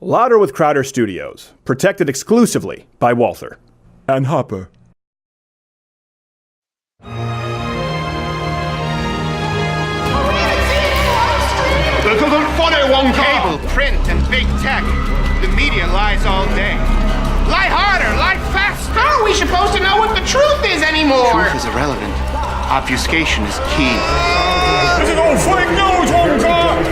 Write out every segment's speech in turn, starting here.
Louder with Crowder Studios. Protected exclusively by Walther. And Hopper. Cable, print, and big tech. The media lies all day. Lie harder, lie faster. How are we supposed to know what the truth is anymore? Truth is irrelevant. Obfuscation is key. This is all fake news, Wonka!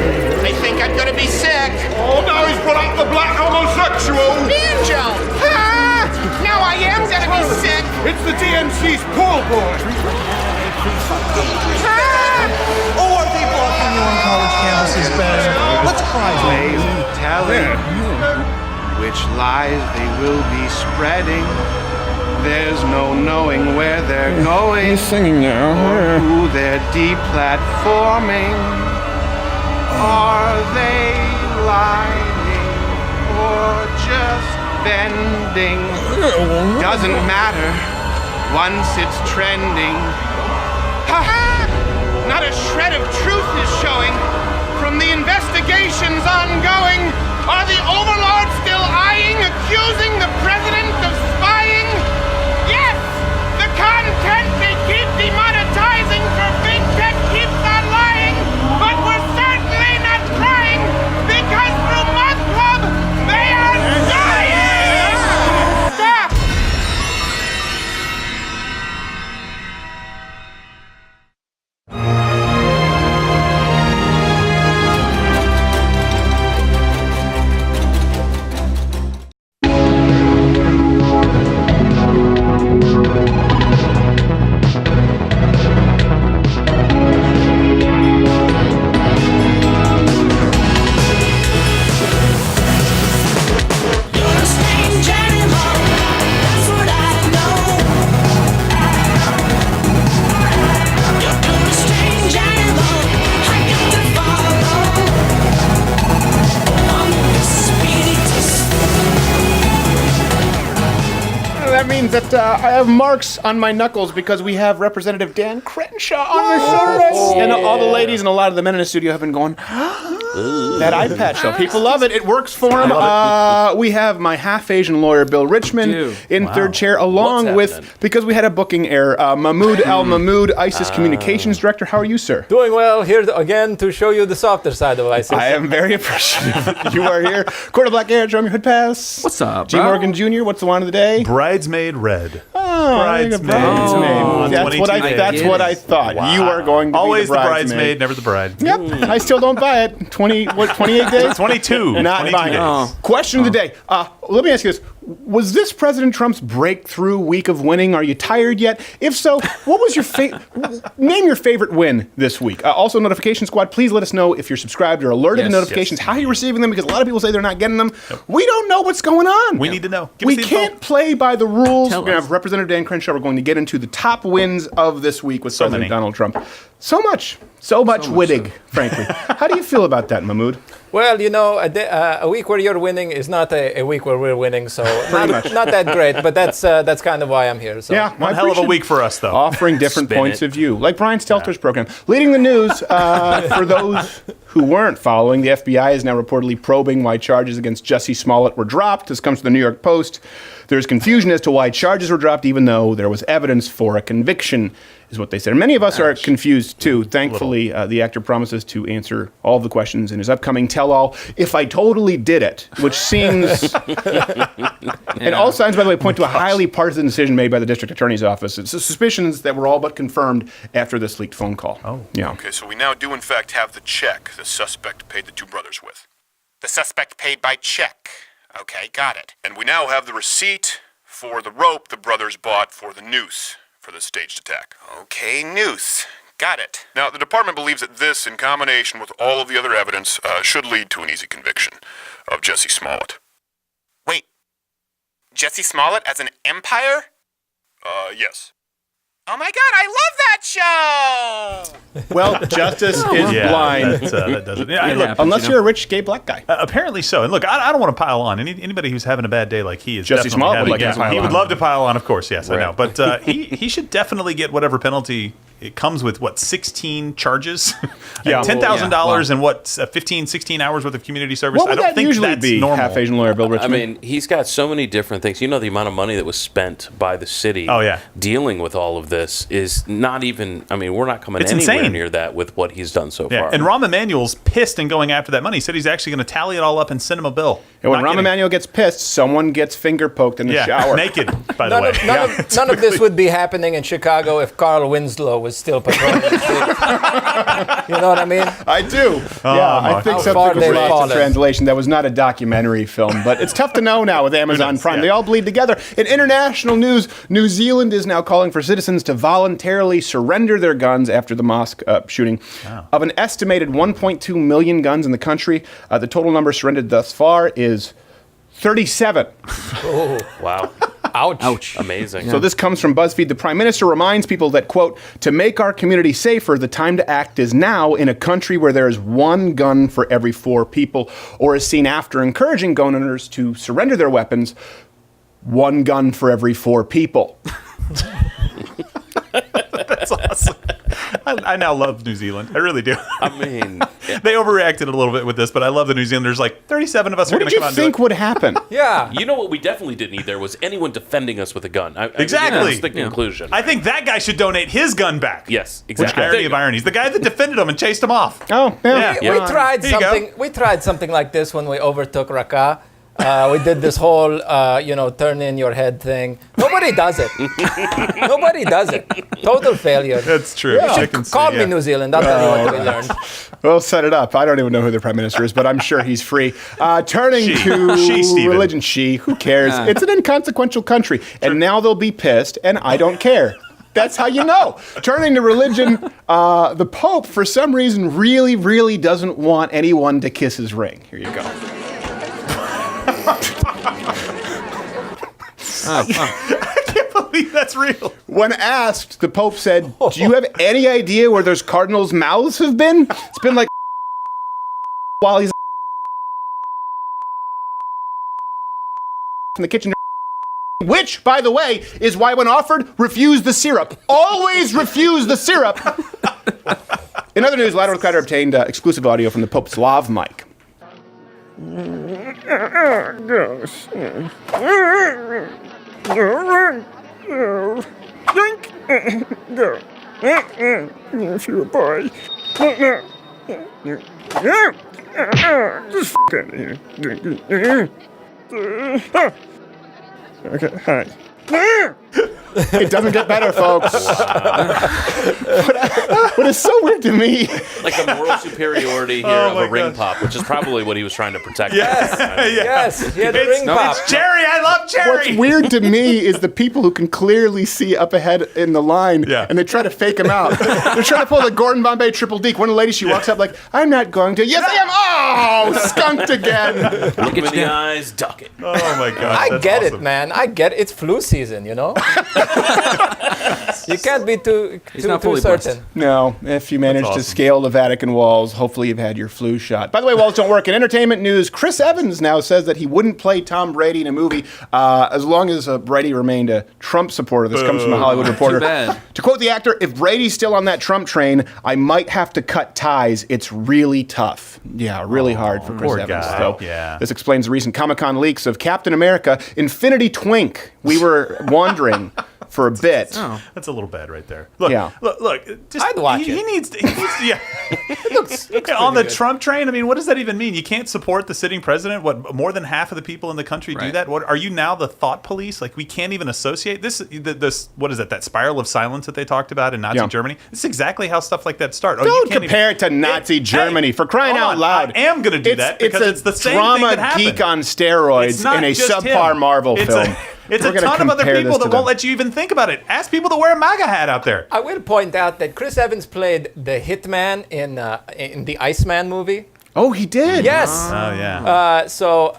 They think I'm gonna be sick. Oh, now he's brought up the black homosexual! Banjo! Ah! Now I am gonna be sick. It's the DNC's pool boy! Ah! Oh, are they blocking you on college campuses, Ben? Let's prize They it. telling which lies they will be spreading. There's no knowing where they're going. He's singing now. Or who they're deplatforming. Are they lying or just bending? Doesn't matter once it's trending. Ha! Not a shred of truth is showing from the investigations ongoing. Are the overlords still eyeing, accusing the president of spying? Yes! The content they keep demonetizing for big tech keeps on lying, but we're certainly not crying because through Month Club they are dying! Stop! That means that I have marks on my knuckles because we have Representative Dan Crenshaw on the service. And all the ladies and a lot of the men in the studio have been going, that eye patch show. People love it. It works for them. We have my half-Asian lawyer, Bill Richmond, in third chair, along with, because we had a booking error, Mahmoud Al-Mahmoud, ISIS Communications Director. How are you, sir? Doing well, here again to show you the softer side of ISIS. I am very appreciative you are here. Quarter Black Air, show me your hood pass. What's up, G. bro? Morgan Jr., what's the line of the day? Bridesmaid Red. Oh, Bridesmaid. That's what I thought. Wow. You are going to Always be the bridesmaid, never the bride. Yep, I still don't buy it. 28 days? 22. Not 22 buying it. days. Question of the day. Let me ask you this. Was this President Trump's breakthrough week of winning? Are you tired yet? If so, what was your name your favorite win this week? Also, Notification Squad, please let us know if you're subscribed or alerted to notifications, how you're receiving them, because a lot of people say they're not getting them. Yep. We don't know what's going on. We need to know. We can't play by the rules. We're going to have Representative Dan Crenshaw. We're going to get into the top wins of this week with President Donald Trump. So much Wittig, frankly. How do you feel about that, Mahmoud? Well, you know, a week where you're winning is not a week where we're winning, so not that great, but that's kind of why I'm here. So. Yeah, one hell of a week for us, though. Offering different points of view, like Brian Stelter's program. Leading the news, for those who weren't following, the FBI is now reportedly probing why charges against Jussie Smollett were dropped. This comes from the New York Post. There's confusion as to why charges were dropped, even though there was evidence for a conviction, is what they said. Many of us are confused, too. Thankfully, the actor promises to answer all of the questions in his upcoming tell-all, If I Totally Did It, which seems... And all signs, by the way, point to a highly partisan decision made by the district attorney's office. It's suspicions that were all but confirmed after this leaked phone call. Oh. Yeah. Okay, so we now do, in fact, have the check the suspect paid the two brothers with. The suspect paid by check. Okay, got it. And we now have the receipt for the rope the brothers bought for the noose for the staged attack. Okay, noose. Got it. Now, the department believes that this, in combination with all of the other evidence, should lead to an easy conviction of Jussie Smollett. Wait. Jussie Smollett as an empire? Yes. Oh my God, I love that show! Well, justice is blind. That doesn't. Yeah, look, unless you're a rich gay black guy. Apparently so. And look, I don't want to pile on. Anybody who's having a bad day like he is, Jussie Smollett would like to pile he on. would love to pile on, of course. Yes, right. I know. But he should definitely get whatever penalty it comes with, what, 16 charges? Yeah. $10,000 and what, 15, 16 hours worth of community service? What would I don't that think usually that's be, normal. half-Asian lawyer Bill I Richmond? mean, he's got so many different things. You know, the amount of money that was spent by the city dealing with all of this is not even, I mean, we're not coming anywhere insane. near that with what he's done so far. And Rahm Emanuel's pissed and going after that money. He said he's actually going to tally it all up and send him a bill. And when Not Rahm kidding. Emanuel gets pissed, someone gets finger poked in the shower. Naked, by the way. None of this would be happening in Chicago if Carl Winslow was still patrolling the streets. You know what I mean? I do. I think How far something was they've lost in fallen. translation. That was not a documentary film, but it's tough to know now with Amazon Prime. yeah. They all bleed together. In international news, New Zealand is now calling for citizens to voluntarily surrender their guns after the mosque shooting. Of an estimated 1.2 million guns in the country, the total number surrendered thus far is 37. Wow. Ouch. Amazing. So this comes from BuzzFeed. The Prime Minister reminds people that, quote, to make our community safer, the time to act is now in a country where there is one gun for every 4 people, or is seen after encouraging gun owners to surrender their weapons, one gun for every 4 people. That's awesome. I now love New Zealand. I really do. I mean, They overreacted a little bit with this, but I love the New Zealanders. Like, 37 of us are What going did to come you out and do think it. would happen? Yeah. you know what we definitely didn't need there was anyone defending us with a gun. Exactly. That's the conclusion. I think that guy should donate his gun back. Yes, Which exactly. irony of ironies. The guy that defended him and chased him off. Oh, yeah. Yeah. We tried Here you go. something. We tried something like this when we overtook Raqqa. We did this whole, turn in your head thing. Nobody does it. Nobody does it. Total failure. That's true. You I should can see, call me yeah. New Zealand. I'll tell you what we learned. We'll set it up. I don't even know who the Prime Minister is, but I'm sure he's free. Turning She, to Stephen. religion. Who cares? It's an inconsequential country. And now they'll be pissed, and I don't care. That's how you know. Turning to religion, the Pope, for some reason, really, really doesn't want anyone to kiss his ring. Here you go. I can't believe that's real. When asked, the Pope said, do you have any idea where those cardinals' mouths have been? It's been like while he's in the kitchen. Which, by the way, is why when offered, refuse the syrup. Always refuse the syrup. In other news, Louder Crowder obtained exclusive audio from the Pope's lav mic. If you're a boy. Just f*** out of here. Okay, hi. It doesn't get better, folks. What is so weird to me. Like a moral superiority here Oh of my a ring gosh. pop, which is probably what he was trying to protect. Yes, he had a ring No, pop. it's Jerry. I love Jerry. What's weird to me is the people who can clearly see up ahead in the line, Yeah. and they try to fake him out. They're trying to pull the Gordon Bombay triple deke. One lady, she walks up like, I'm not going to. Yes, I am. Oh, skunked again. Look him in the eyes, duck it. Oh my gosh. I that's get awesome. it, man. I get it. It's flu season, you know? You can't be too certain. No, if you manage to awesome. scale the Vatican walls, hopefully you've had your flu shot. By the way, walls don't work. In entertainment news, Chris Evans now says that he wouldn't play Tom Brady in a movie as long as Brady remained a Trump supporter. This comes from a Hollywood Reporter. bad. To quote the actor, if Brady's still on that Trump train, I might have to cut ties. It's really tough. Yeah, really hard for Chris poor Evans, guy. though. Yeah. This explains the recent Comic-Con leaks of Captain America Infinity Twink. We were wondering for a bit. That's a little bad right there. Look, Yeah. look. Just, I'd watch he it. needs to, yeah. Looks On the pretty good. Trump train, I mean, what does that even mean? You can't support the sitting president? What, more than half of the people in the country do Right. that? What, are you now the thought police? Like, we can't even associate this, what is it, that spiral of silence that they talked about in Nazi Yeah. Germany? This is exactly how stuff like that start. Oh, you Don't can't compare even, it to Nazi Germany, for crying hold out on. loud. I am going to do that because it's the same drama thing that happened. geek on steroids It's not in a just subpar him. Marvel It's film. It's We're a gonna ton of other compare people this that to won't them. let you even think about it. Ask people to wear a MAGA hat out there. I will point out that Chris Evans played the hitman in the Iceman movie. Oh, he did? Yes. Oh, yeah. So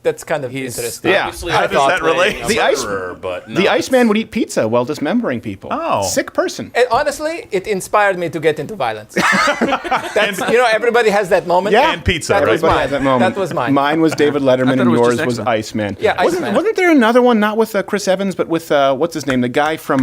That's kind of interesting. Yeah. Obviously, How does that relate? The The ice- but The Iceman would eat pizza while dismembering people. Oh. Sick person. And honestly, it inspired me to get into violence. That's, everybody has that moment. Yeah. And pizza, That right? was mine. At that moment. That was mine. Mine was David Letterman, thought and it was yours just was X-Men. Iceman. Yeah, Iceman. Wasn't there another one, not with Chris Evans, but with, what's his name? The guy from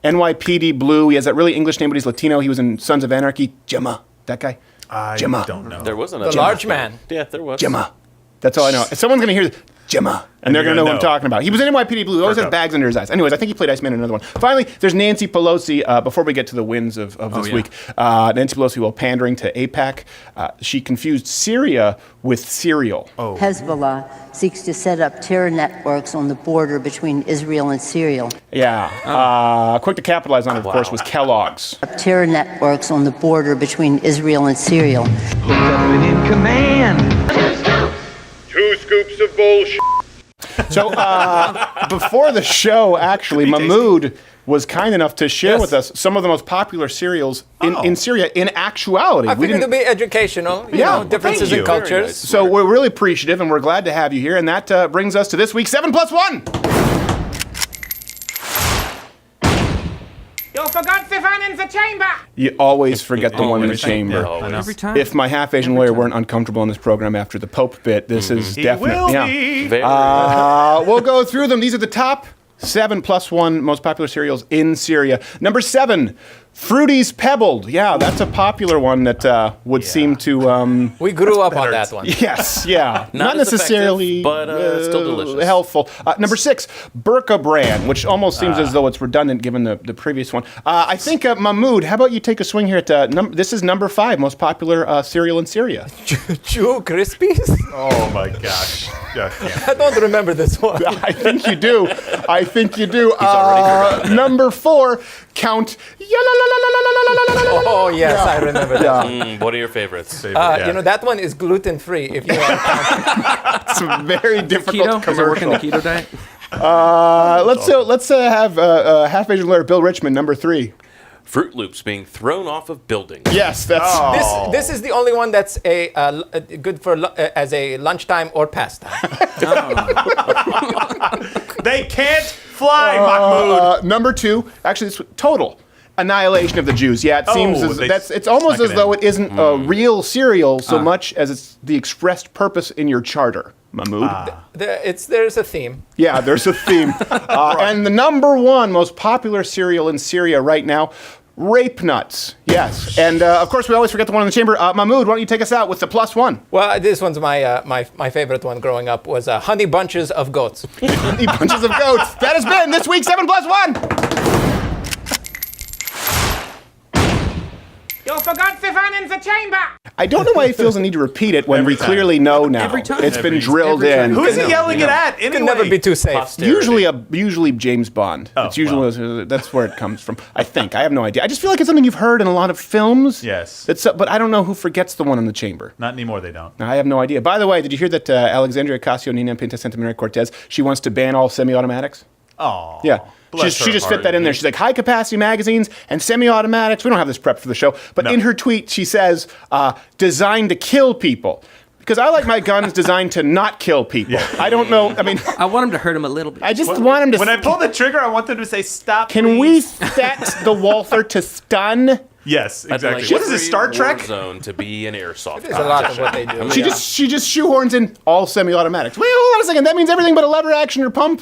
NYPD Blue. He has that really English name, but he's Latino. He was in Sons of Anarchy. Gemma. That guy? I Gemma. don't know. there wasn't The large man. Yeah, there was. Gemma. That's all I know. Someone's going to hear this. Gemma. And they're you're going to know gonna what I'm know. talking about. He was in NYPD Blue. He always has Perk up. bags under his eyes. Anyways, I think he played Iceman in another one. Finally, there's Nancy Pelosi. Before we get to the wins of this yeah. week, Nancy Pelosi, while pandering to AIPAC, she confused Syria with cereal. Hezbollah seeks to set up terror networks on the border between Israel and Syria. Yeah. Quick to capitalize on it, of course, was Kellogg's. Terror networks on the border between Israel and Syria. Two scoops of bullshit. So before the show, actually, Mahmoud was kind enough to share Yes. with us some of the most popular cereals in Oh. Syria in actuality. I figured to be educational, Yeah, differences thank in you. cultures. Very nice. So we're really appreciative, and we're glad to have you here. And that brings us to this week's 7+1. You forgot the one in the chamber. You always forget the one in the every time. chamber. Yeah, I know. Every time. If my half-Asian lawyer weren't uncomfortable in this program after the Pope bit, this is He definitely... will yeah. be. Very We'll go through them. These are the top 7+1 most popular cereals in Syria. Number 7, Fruity's Pebbled. Yeah, that's a popular one that would seem to... We grew up on that one. Yes, yeah. Not as necessarily effective, but still delicious. helpful. Number 6, Burqa Bran, which almost seems as though it's redundant given the previous one. I think, Mahmoud, how about you take a swing here at this is number 5 most popular cereal in Syria. Chew Krispies? Oh my gosh. Yeah, yeah. I don't remember this one. I think you do. I think you do. already Number 4, Count. Oh, yes, I remember that. What are your favorites? Yeah. That one is gluten-free if you are It's a very difficult Keto? Does it work in commercial. the keto diet? Let's have half-Asian lawyer Bill Richmond, number 3. Fruit Loops being thrown off of buildings. Yes, that's... This is the only one that's good for as a lunchtime or pastime. They can't fly, Mahmoud. Number 2, actually, it's total annihilation of the Jews. Yeah, it seems as, they it's almost snuck as it though in. it isn't a real cereal so much as it's the expressed purpose in your charter, Mahmoud. There's a theme. Yeah, there's a theme. And the number 1 most popular cereal in Syria right now, Rape Nuts. Yes. And, of course, we always forget the one in the chamber. Mahmoud, why don't you take us out with the +1? Well, this one's my favorite one growing up was Honey Bunches of Goats. Honey Bunches of Goats. That has been this week's 7+1. You forgot the one in the chamber. I don't know why he feels the need to repeat it when Every we time. clearly know now. Every time. It's been Every- drilled every in. time. Who is he No, yelling no. it at anyway? Can never be too safe. Posterity. Usually James Bond. Oh, It's usually that's where it comes from. I think. I have no idea. I just feel like it's something you've heard in a lot of films. Yes. But I don't know who forgets the one in the chamber. Not anymore, they don't. I have no idea. By the way, did you hear that Alexandria Ocasio-Nina Pinta Santa Maria Cortez, she wants to ban all semi-automatics? Oh. Yeah. Bless She her just heart. fit that in there. She's like, high-capacity magazines and semi-automatics. We don't have this prep for the show. But No. in her tweet, she says, designed to kill people. Because I like my guns designed to not kill people. I don't know. I mean, I want him to hurt him a little bit. I just want him to... When I pull the trigger, I want them to say, stop, Can we please. set the Walther to stun? Yes, I'd exactly. like What is this, Star every Trek? war zone to be an airsoft. There's a lot of what they do. She just shoehorns in all semi-automatics. Wait, hold on a second. That means everything but a lever action or pump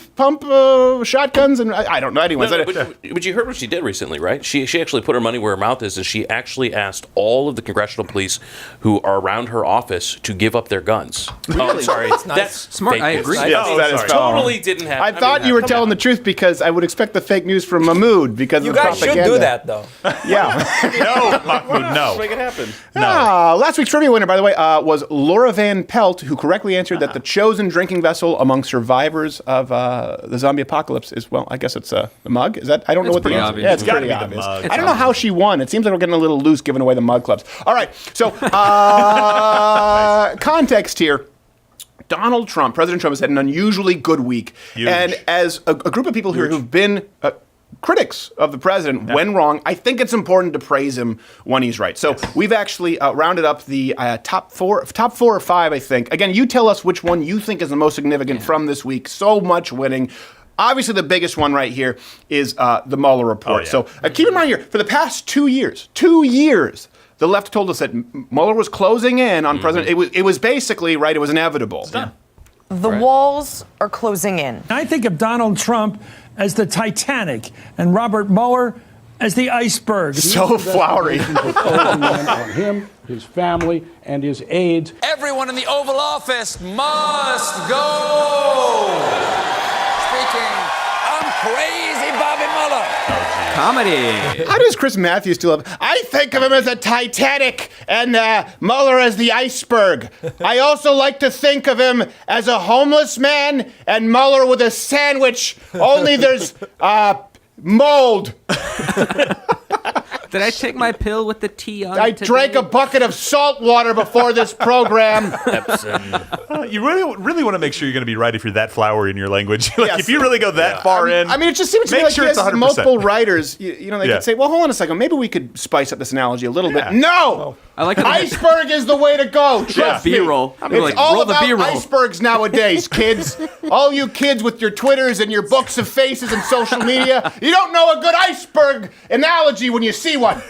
shotguns and I don't know. Anyways, No, but you heard what she did recently, right? She actually put her money where her mouth is, and she actually asked all of the congressional police who are around her office to give up their guns. Oh, I'm sorry. It's nice. That's Smart, fake I news. agree. Yes, Oh, that is sorry. Totally didn't happen. I thought you were telling the truth because I would expect the fake news from Mahmoud because You of the guys should propaganda. do that, though. Yeah. No, Mahmoud, no. Make it happen. Last week's trivia winner, by the way, was Laura Van Pelt, who correctly answered that the chosen drinking vessel among survivors of the zombie apocalypse is, well, I guess it's the mug. Is that? I don't know what the pretty answer. obvious. Yeah, it's It's gotta pretty be the obvious. mug. I don't know how she won. It seems like we're getting a little loose giving away the mug clubs. All right, so context here. Donald Trump, President Trump, has had an unusually good week. Huge. And as a group of people here who've been critics of the president when wrong. I think it's important to praise him when he's right. So we've actually rounded up the top four or five, I think. Again, you tell us which one you think is the most significant from this week. So much winning. Obviously, the biggest one right here is the Mueller report. So keep in mind here, for the past 2 years, the left told us that Mueller was closing in on President. It was basically, right, it was inevitable. It's done. The walls are closing in. I think of Donald Trump as the Titanic and Robert Mueller as the iceberg. So flowery. On him, his family, and his aides. Everyone in the Oval Office must go. Speaking, I'm crazy Bobby Mueller. Comedy. How does Chris Matthews still have? I think of him as a Titanic and Mueller as the iceberg. I also like to think of him as a homeless man and Mueller with a sandwich. Only there's mold. Did I take my pill with the T on I today? drank a bucket of salt water before this program. You really want to make sure you're going to be right if you're that flowery in your language. If you really go that far in, I mean, it just seems to me like sure he it's has 100%. multiple writers. You know, they could say, well, hold on a second. Maybe we could spice up this analogy a little bit. No! I like iceberg is the way to go. Trust me. B-roll. It's all roll the about B-roll. icebergs nowadays, kids. All you kids with your Twitters and your books of faces and social media, you don't know a good iceberg analogy when you see one.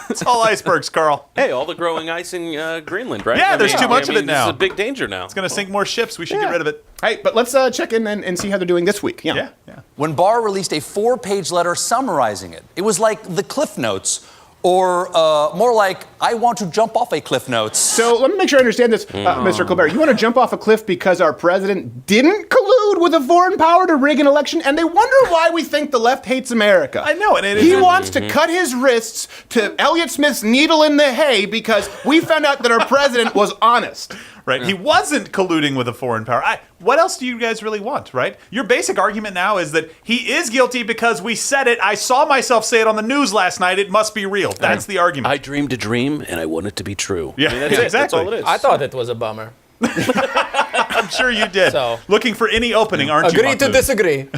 It's all icebergs, Carl. Hey, all the growing ice in Greenland, right? Yeah, there's too much of it now. It's a big danger now. It's going to sink more ships. We should get rid of it. Hey, but let's check in and see how they're doing this week. Yeah. When Barr released a 4-page letter summarizing it, it was like the Cliff Notes, or more like, I want to jump off a Cliff Notes. So let me make sure I understand this, Mr. Colbert. You want to jump off a cliff because our president didn't collude with a foreign power to rig an election, and they wonder why we think the left hates America. I know. He wants to cut his wrists to Elliott Smith's needle in the hay because we found out that our president was honest. Right. He wasn't colluding with a foreign power. What else do you guys really want, right? Your basic argument now is that he is guilty because we said it. I saw myself say it on the news last night. It must be real. That's the argument. I dreamed a dream, and I want it to be true. Yeah, I mean, that's it. exactly. That's all it is. I thought it was a bummer. I'm sure you did. So, looking for any opening, aren't you? Agree to disagree.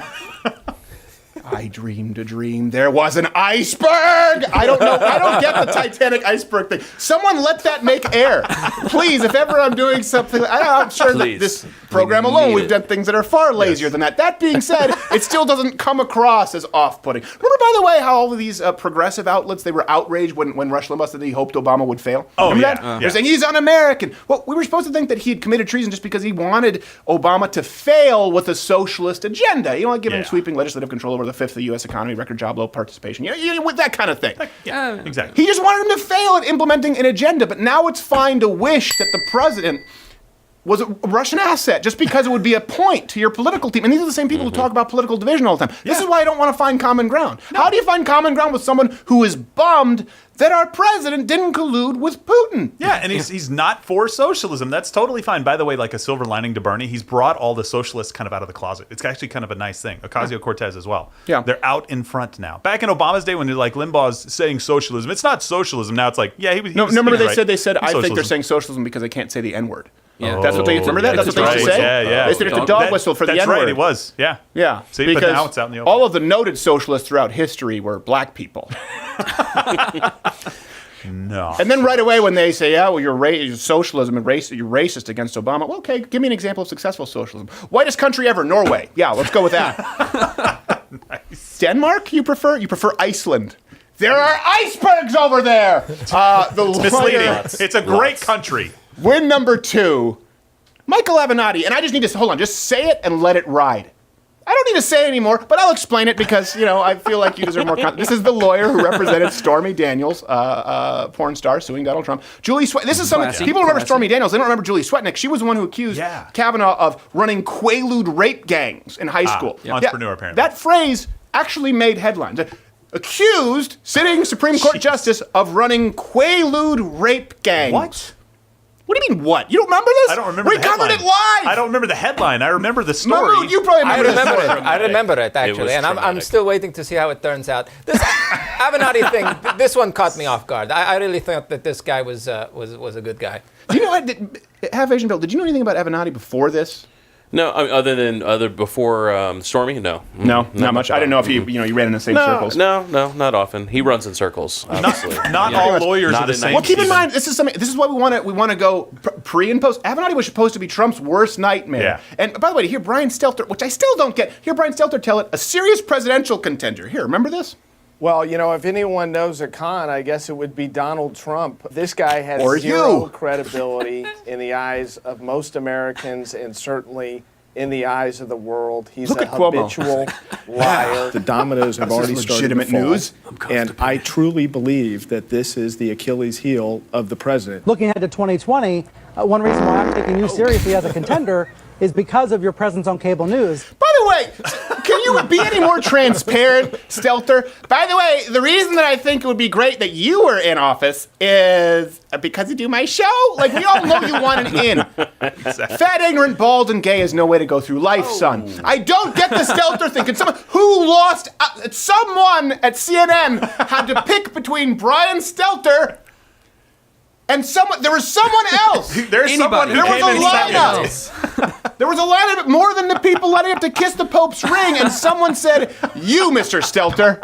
I dreamed a dream. There was an iceberg. I don't know. I don't get the Titanic iceberg thing. Someone let that make air. Please, if ever I'm doing something, I'm sure that this program alone, we've done things that are far lazier than that. That being said, it still doesn't come across as off-putting. Remember, by the way, how all of these progressive outlets, they were outraged when Rush Limbaugh said that he hoped Obama would fail? Oh, Remember yeah. that? They're saying he's un-American. Well, we were supposed to think that he had committed treason just because he wanted Obama to fail with a socialist agenda. You know, like giving sweeping legislative control over the fifth of the U.S. economy, record job low participation, with that kind of thing. Yeah, exactly. He just wanted him to fail at implementing an agenda, but now it's fine to wish that the president was a Russian asset just because it would be a point to your political team. And these are the same people who talk about political division all the time. This is why I don't want to find common ground. No. How do you find common ground with someone who is bummed that our president didn't collude with Putin? Yeah, and he's not for socialism. That's totally fine. By the way, like a silver lining to Bernie, he's brought all the socialists kind of out of the closet. It's actually kind of a nice thing. Ocasio-Cortez as well. Yeah. They're out in front now. Back in Obama's day when they're like Limbaugh's saying socialism, it's not socialism. Now it's like, yeah, he was remember right. they said, I think they're saying socialism because they can't say the N-word. Yeah. That's what they remember that? That's what they used to say? Yeah. They said it's a dog whistle for the N-word. That's right, it was. Yeah. Yeah. See, because but now it's out in the open. All of the noted socialists throughout history were black people. No. And then right away when they say, yeah, well, you're socialism and you're racist against Obama. Well, okay, give me an example of successful socialism. Whitest country ever, Norway. Yeah, let's go with that. Nice. Denmark, you prefer? You prefer Iceland. There are icebergs over there. It's misleading. It's a great country. Win number 2, Michael Avenatti. And I just need to, hold on, just say it and let it ride. I don't need to say it anymore, but I'll explain it because, I feel like you deserve more content. This is the lawyer who represented Stormy Daniels, porn star suing Donald Trump. Julie Swetnick. This is someone, people remember Stormy Daniels. They don't remember Julie Swetnick. She was the one who accused Kavanaugh of running Quaalude rape gangs in high school. Entrepreneur, apparently. That phrase actually made headlines. Accused sitting Supreme Court justice of running Quaalude rape gangs. What? What do you mean, what? You don't remember this? I don't remember We the headline. covered it live! I don't remember the headline. I remember the story. No, you probably remember I remember it, actually, and I'm still waiting to see how it turns out. This Avenatti thing, this one caught me off guard. I really thought that this guy was a good guy. Do you know what? Half Asian Bill, did you know anything about Avenatti before this? No, I mean, other before Stormy, no. No, not much. I didn't know if you ran in the same circles. No, not often. He runs in circles. Obviously. Not all lawyers are the same. Well, keep in mind, this is something. This is why we want to go pre and post. Avenatti was supposed to be Trump's worst nightmare. Yeah. And by the way, to hear Brian Stelter, which I still don't get, hear Brian Stelter tell it, a serious presidential contender. Here, remember this? Well, if anyone knows a con, I guess it would be Donald Trump. This guy has Or zero you. credibility in the eyes of most Americans and certainly in the eyes of the world. He's Look a at Cuomo. habitual liar. The dominoes have This is already started to legitimate fall, news. and I truly believe that this is the Achilles heel of the president. Looking ahead to 2020, one reason why I'm taking you seriously as a contender is because of your presence on cable news. By the way, can you be any more transparent, Stelter? By the way, the reason that I think it would be great that you were in office is because you do my show. Like, we all know you want an in. Exactly. Fat, ignorant, bald, and gay is no way to go through life, son. I don't get the Stelter thing. Can someone who lost, someone at CNN had to pick between Brian Stelter and there was someone else. There's someone who came in lineup. There was a lineup more than the people lining up to kiss the Pope's ring, and someone said, "You, Mr. Stelter."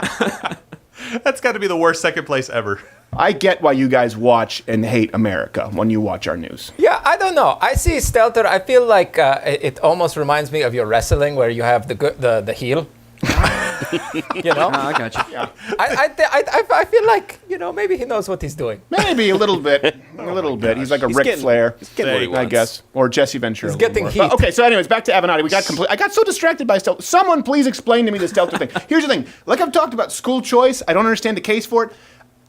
That's got to be the worst second place ever. I get why you guys watch and hate America when you watch our news. Yeah, I don't know. I see Stelter. I feel like it almost reminds me of your wrestling, where you have the heel. I got you. Yeah. I feel like maybe he knows what he's doing. Maybe a little bit. He's like a Ric Flair, He's getting what he I wants. guess, or Jesse Ventura. He's getting heat. Okay, so anyways, back to Avenatti. I got so distracted by Stelter. Someone please explain to me the Stelter thing. Here's the thing. Like I've talked about school choice, I don't understand the case for it.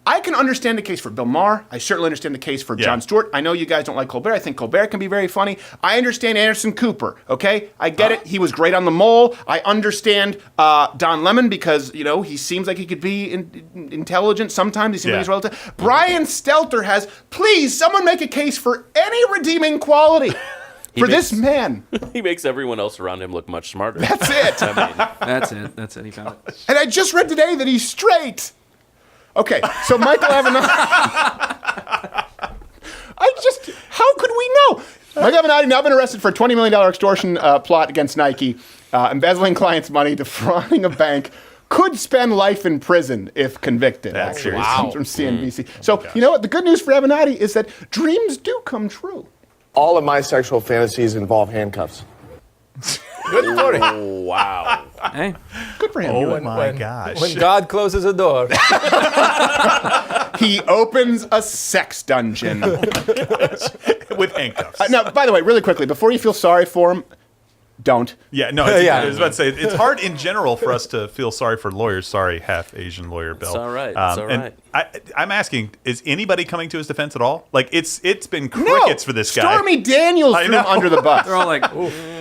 I can understand the case for Bill Maher. I certainly understand the case for Jon Stewart. I know you guys don't like Colbert. I think Colbert can be very funny. I understand Anderson Cooper, okay? I get it. He was great on The Mole. I understand Don Lemon because, he seems like he could be intelligent. Sometimes he seems like he's relative. Brian Stelter has, please, someone make a case for any redeeming quality for this man. He makes everyone else around him look much smarter. That's it. That's it. He found it. And I just read today that he's straight. Okay, so Michael Avenatti. How could we know? Michael Avenatti now been arrested for a $20 million extortion plot against Nike, embezzling clients' money, defrauding a bank. Could spend life in prison if convicted. That's actually, serious. comes from CNBC. So you know what? The good news for Avenatti is that dreams do come true. All of my sexual fantasies involve handcuffs. Good for him. Oh, wow. Hey. Good for him. Oh my gosh. When God closes a door. He opens a sex dungeon. With handcuffs. Now, by the way, really quickly, before you feel sorry for him, don't. Yeah, no, I was about to say, it's hard in general for us to feel sorry for lawyers. Sorry, half Asian lawyer Bill. It's all right. It's all and right. I'm asking, is anybody coming to his defense at all? Like, it's been crickets for this guy. Stormy Daniels threw him under the bus. They're all like,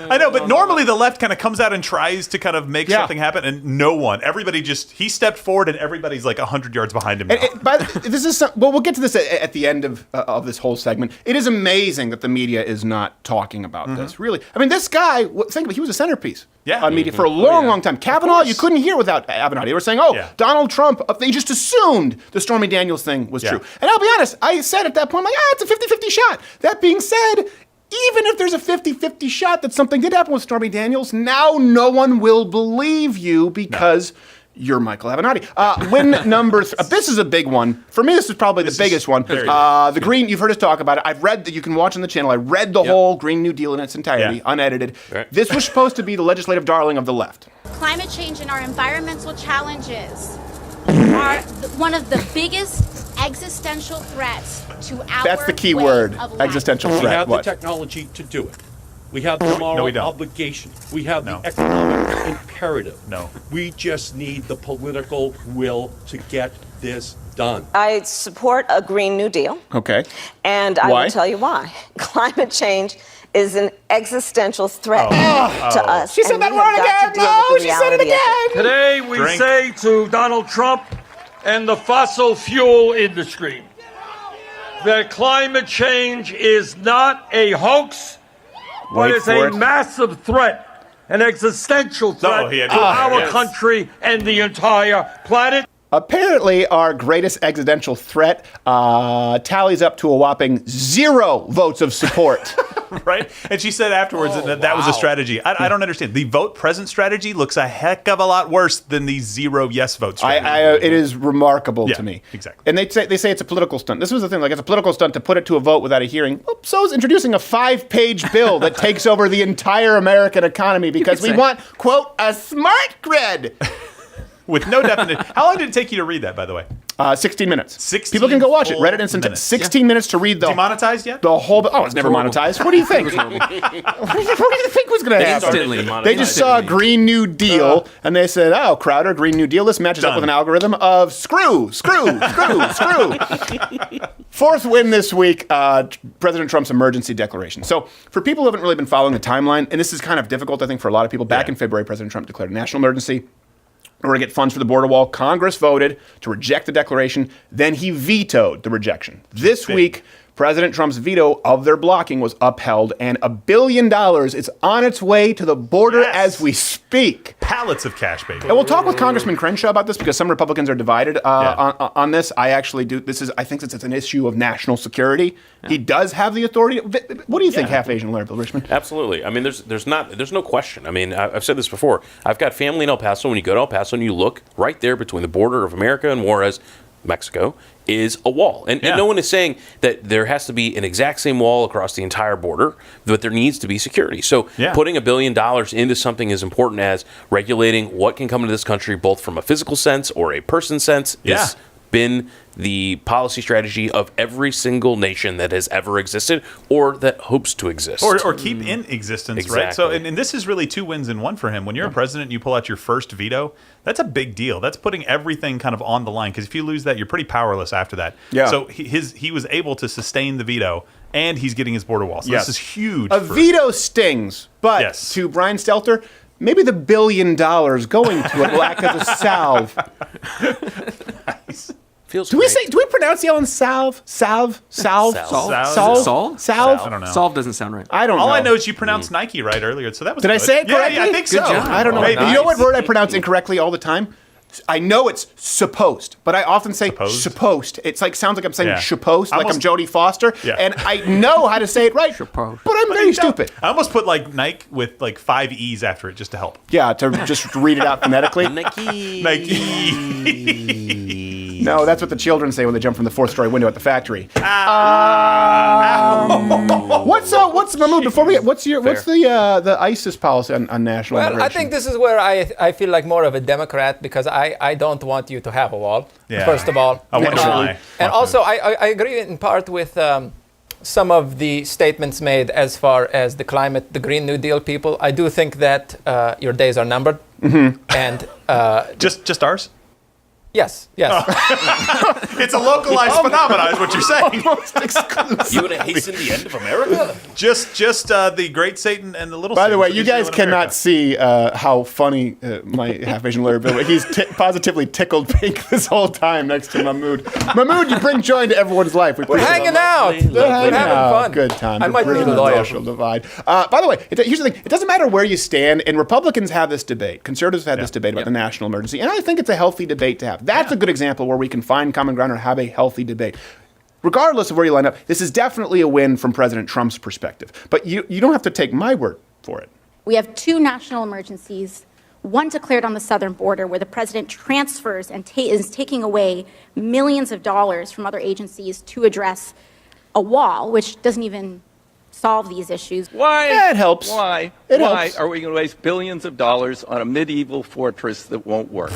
I know, but normally the left kind of comes out and tries to kind of make something happen, and no one. Everybody he stepped forward, and everybody's like 100 yards behind him now. We'll get to this at the end of this whole segment. It is amazing that the media is not talking about this. Really, I mean, this guy. Think about it, he was a centerpiece on media for a long time. Kavanaugh, you couldn't hear without Avenatti. They were saying, Donald Trump. They just assumed the Stormy Daniels thing was true. And I'll be honest, I said at that point, it's a 50-50 shot. That being said, even if there's a 50-50 shot that something did happen with Stormy Daniels, now no one will believe you because you're Michael Avenatti. Win number this is a big one. For me, this is probably the biggest one. The Green, you've heard us talk about it. I've read that you can watch on the channel. I read the whole Green New Deal in its entirety, unedited. Right. This was supposed to be the legislative darling of the left. Climate change and our environmental challenges are one of the biggest existential threats to our That's the key way word, of life. existential threat. We have What? the technology to do it. We have the moral obligation. We have the economic imperative. We just need the political will to get this done. I support a Green New Deal. Okay. And I will tell you why. Climate change is an existential threat to us. She said that word again. No, she said it again. Today we say to Donald Trump and the fossil fuel industry that climate change is not a hoax, but it's a massive threat, an existential threat to our country and the entire planet. Apparently, our greatest existential threat tallies up to a whopping 0 votes of support. Right? And she said afterwards that was a strategy. I don't understand. The vote present strategy looks a heck of a lot worse than the 0 yes vote strategy. It is remarkable to me. Exactly. And they say it's a political stunt. This was the thing. Like, it's a political stunt to put it to a vote without a hearing. So is introducing a 5-page bill that takes over the entire American economy because we want, quote, a smart grid. With no definition. How long did it take you to read that, by the way? 16 minutes. 16 People can go watch it. full Reddit Instant. minutes. 16 minutes to read the... Demonetized yet? The whole... Oh, it's never monetized. What do you think? What do you think was going to happen? Instantly. They just saw a Green New Deal, and they said, oh, Crowder, Green New Deal. This matches up with an algorithm of screw. Fourth win this week, President Trump's emergency declaration. So for people who haven't really been following the timeline, and this is kind of difficult, I think, for a lot of people, back in February, President Trump declared a national emergency. In order to get funds for the border wall, Congress voted to reject the declaration. Then he vetoed the rejection. This week, President Trump's veto of their blocking was upheld, and $1 billion is on its way to the border as we speak. Pallets of cash, baby. And we'll talk with Congressman Crenshaw about this because some Republicans are divided on this. I actually do. I think it's an issue of national security. Yeah. He does have the authority. What do you think, half Asian Larry Bill Richmond? Absolutely. I mean, there's no question. I mean, I've said this before. I've got family in El Paso. When you go to El Paso and you look right there between the border of America and Juarez, Mexico, is a wall. And no one is saying that there has to be an exact same wall across the entire border, but there needs to be security. So putting $1 billion into something as important as regulating what can come into this country, both from a physical sense or a person sense, has been the policy strategy of every single nation that has ever existed or that hopes to exist. Or keep in existence, right? So, and this is really 2 wins in 1 for him. When you're a president and you pull out your first veto, that's a big deal. That's putting everything kind of on the line, because if you lose that, you're pretty powerless after that. Yeah. So he was able to sustain the veto, and he's getting his border wall. So this is huge. A veto stings, but to Brian Stelter, maybe the $1 billion going to it will act as a salve. Nice. Do we pronounce the L in salve? Salve? Salve? Salve? Salve? I don't know. Salve doesn't sound right. I don't know. All I know is you pronounced Nike right earlier, so that was Did I say it correctly? Yeah, I think so. Good job. I don't know. Maybe. You know what word I pronounce incorrectly all the time? I know it's supposed, but I often say supposed. It's like sounds like I'm saying supposed, like I'm Jodie Foster, and I know how to say it right, but I'm very stupid. I almost put like Nike with like 5 E's after it just to help. Yeah, to just read it out phonetically. Nike. No, that's what the children say when they jump from the 4th-story window at the factory. What's Mahmoud? Before we get, what's the ISIS policy on national Well, immigration? I think this is where I feel like more of a Democrat, because I don't want you to have a wall, first of all. I wonder why. And also, I agree in part with some of the statements made as far as the climate, the Green New Deal people. I do think that your days are numbered. Mm-hmm. And just ours? Yes. It's a localized phenomenon, is what you're saying. Almost exclusive. You want to hasten the end of America? Just the great Satan and the little. By the Satan way, you guys cannot see how funny my half Asian Larry Bill. He's positively tickled pink this whole time next to Mahmoud. Mahmoud, you bring joy into everyone's life. We're hanging out. We're having fun. Good time. I might be the lawyer. Social divide. By the way, here's the thing. It doesn't matter where you stand, and Republicans have this debate. Conservatives have had this debate about the national emergency, and I think it's a healthy debate to have. That's a good example where we can find common ground or have a healthy debate. Regardless of where you line up, this is definitely a win from President Trump's perspective. But you don't have to take my word for it. We have 2 national emergencies, one declared on the southern border where the president transfers and is taking away millions of dollars from other agencies to address a wall, which doesn't even solve these issues. Why? Yeah, it helps. Why? It Why helps. are we going to waste billions of dollars on a medieval fortress that won't work?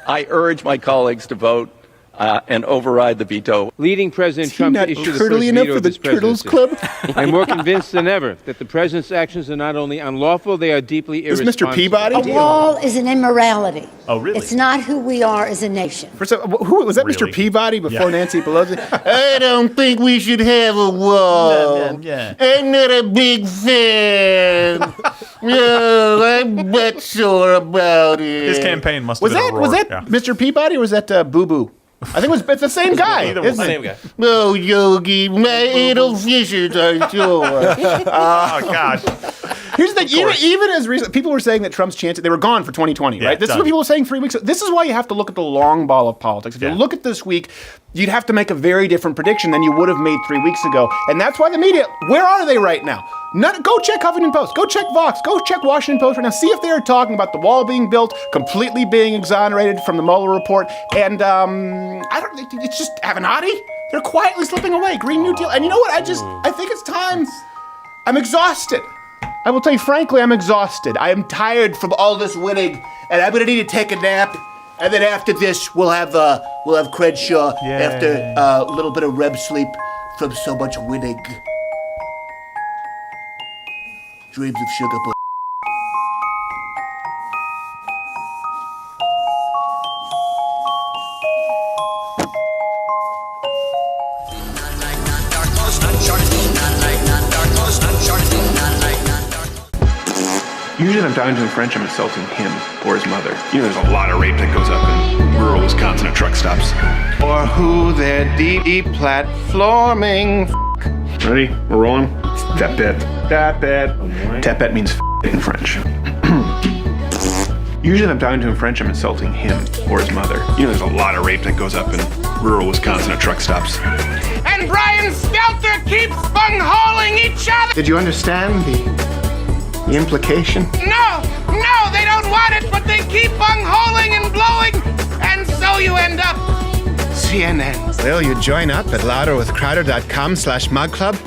I urge my colleagues to vote and override the veto. Leading President Trump to issue the first turtly enough veto for of the his Turtles presidency. Club? I'm more convinced than ever that the president's actions are not only unlawful, they are deeply Is irresponsible. Mr. Peabody? A wall is an immorality. Oh, really? It's not who we are as a nation. Who was that? Mr. Peabody before Nancy Pelosi? I don't think we should have a wall. I'm not a big fan. No, I'm not sure about it. His campaign must have been a roar. Was that Mr. Peabody or was that Boo Boo? I think it's the same guy. It's the same guy. Oh, Yogi, my little fishes are yours. Oh, gosh. Here's the thing, even as recent, people were saying that Trump's chances, they were gone for 2020, right? This is what people were saying 3 weeks ago. This is why you have to look at the long ball of politics. If you look at this week, you'd have to make a very different prediction than you would have made 3 weeks ago. And that's why the media, where are they right now? Go check Huffington Post, go check Vox, go check Washington Post right now. See if they are talking about the wall being built, completely being exonerated from the Mueller report, and it's just Avenatti. They're quietly slipping away. Green New Deal. And you know what? I think it's time. I'm exhausted. I will tell you frankly, I'm exhausted. I am tired from all this winning, and I'm gonna need to take a nap. And then after this, we'll have Crenshaw after a little bit of REM sleep from so much winning. Dreams of sugar. Usually when I'm talking to a French, I'm insulting him or his mother. You know, there's a lot of rape that goes up in rural Wisconsin at truck stops. Or who they're deep platforming. Ready? We're rolling? Tapet. Tapet. Tapet means in French. Usually when I'm talking to a French, I'm insulting him or his mother. You know, there's a lot of rape that goes up in rural Wisconsin at truck stops. And Brian Stelter keeps bunghauling each other. Did you understand the implication? No, they don't want it, but they keep bunghauling and blowing, and so you end up CNN. Will you join up at louderwithcrowder.com/mugclub?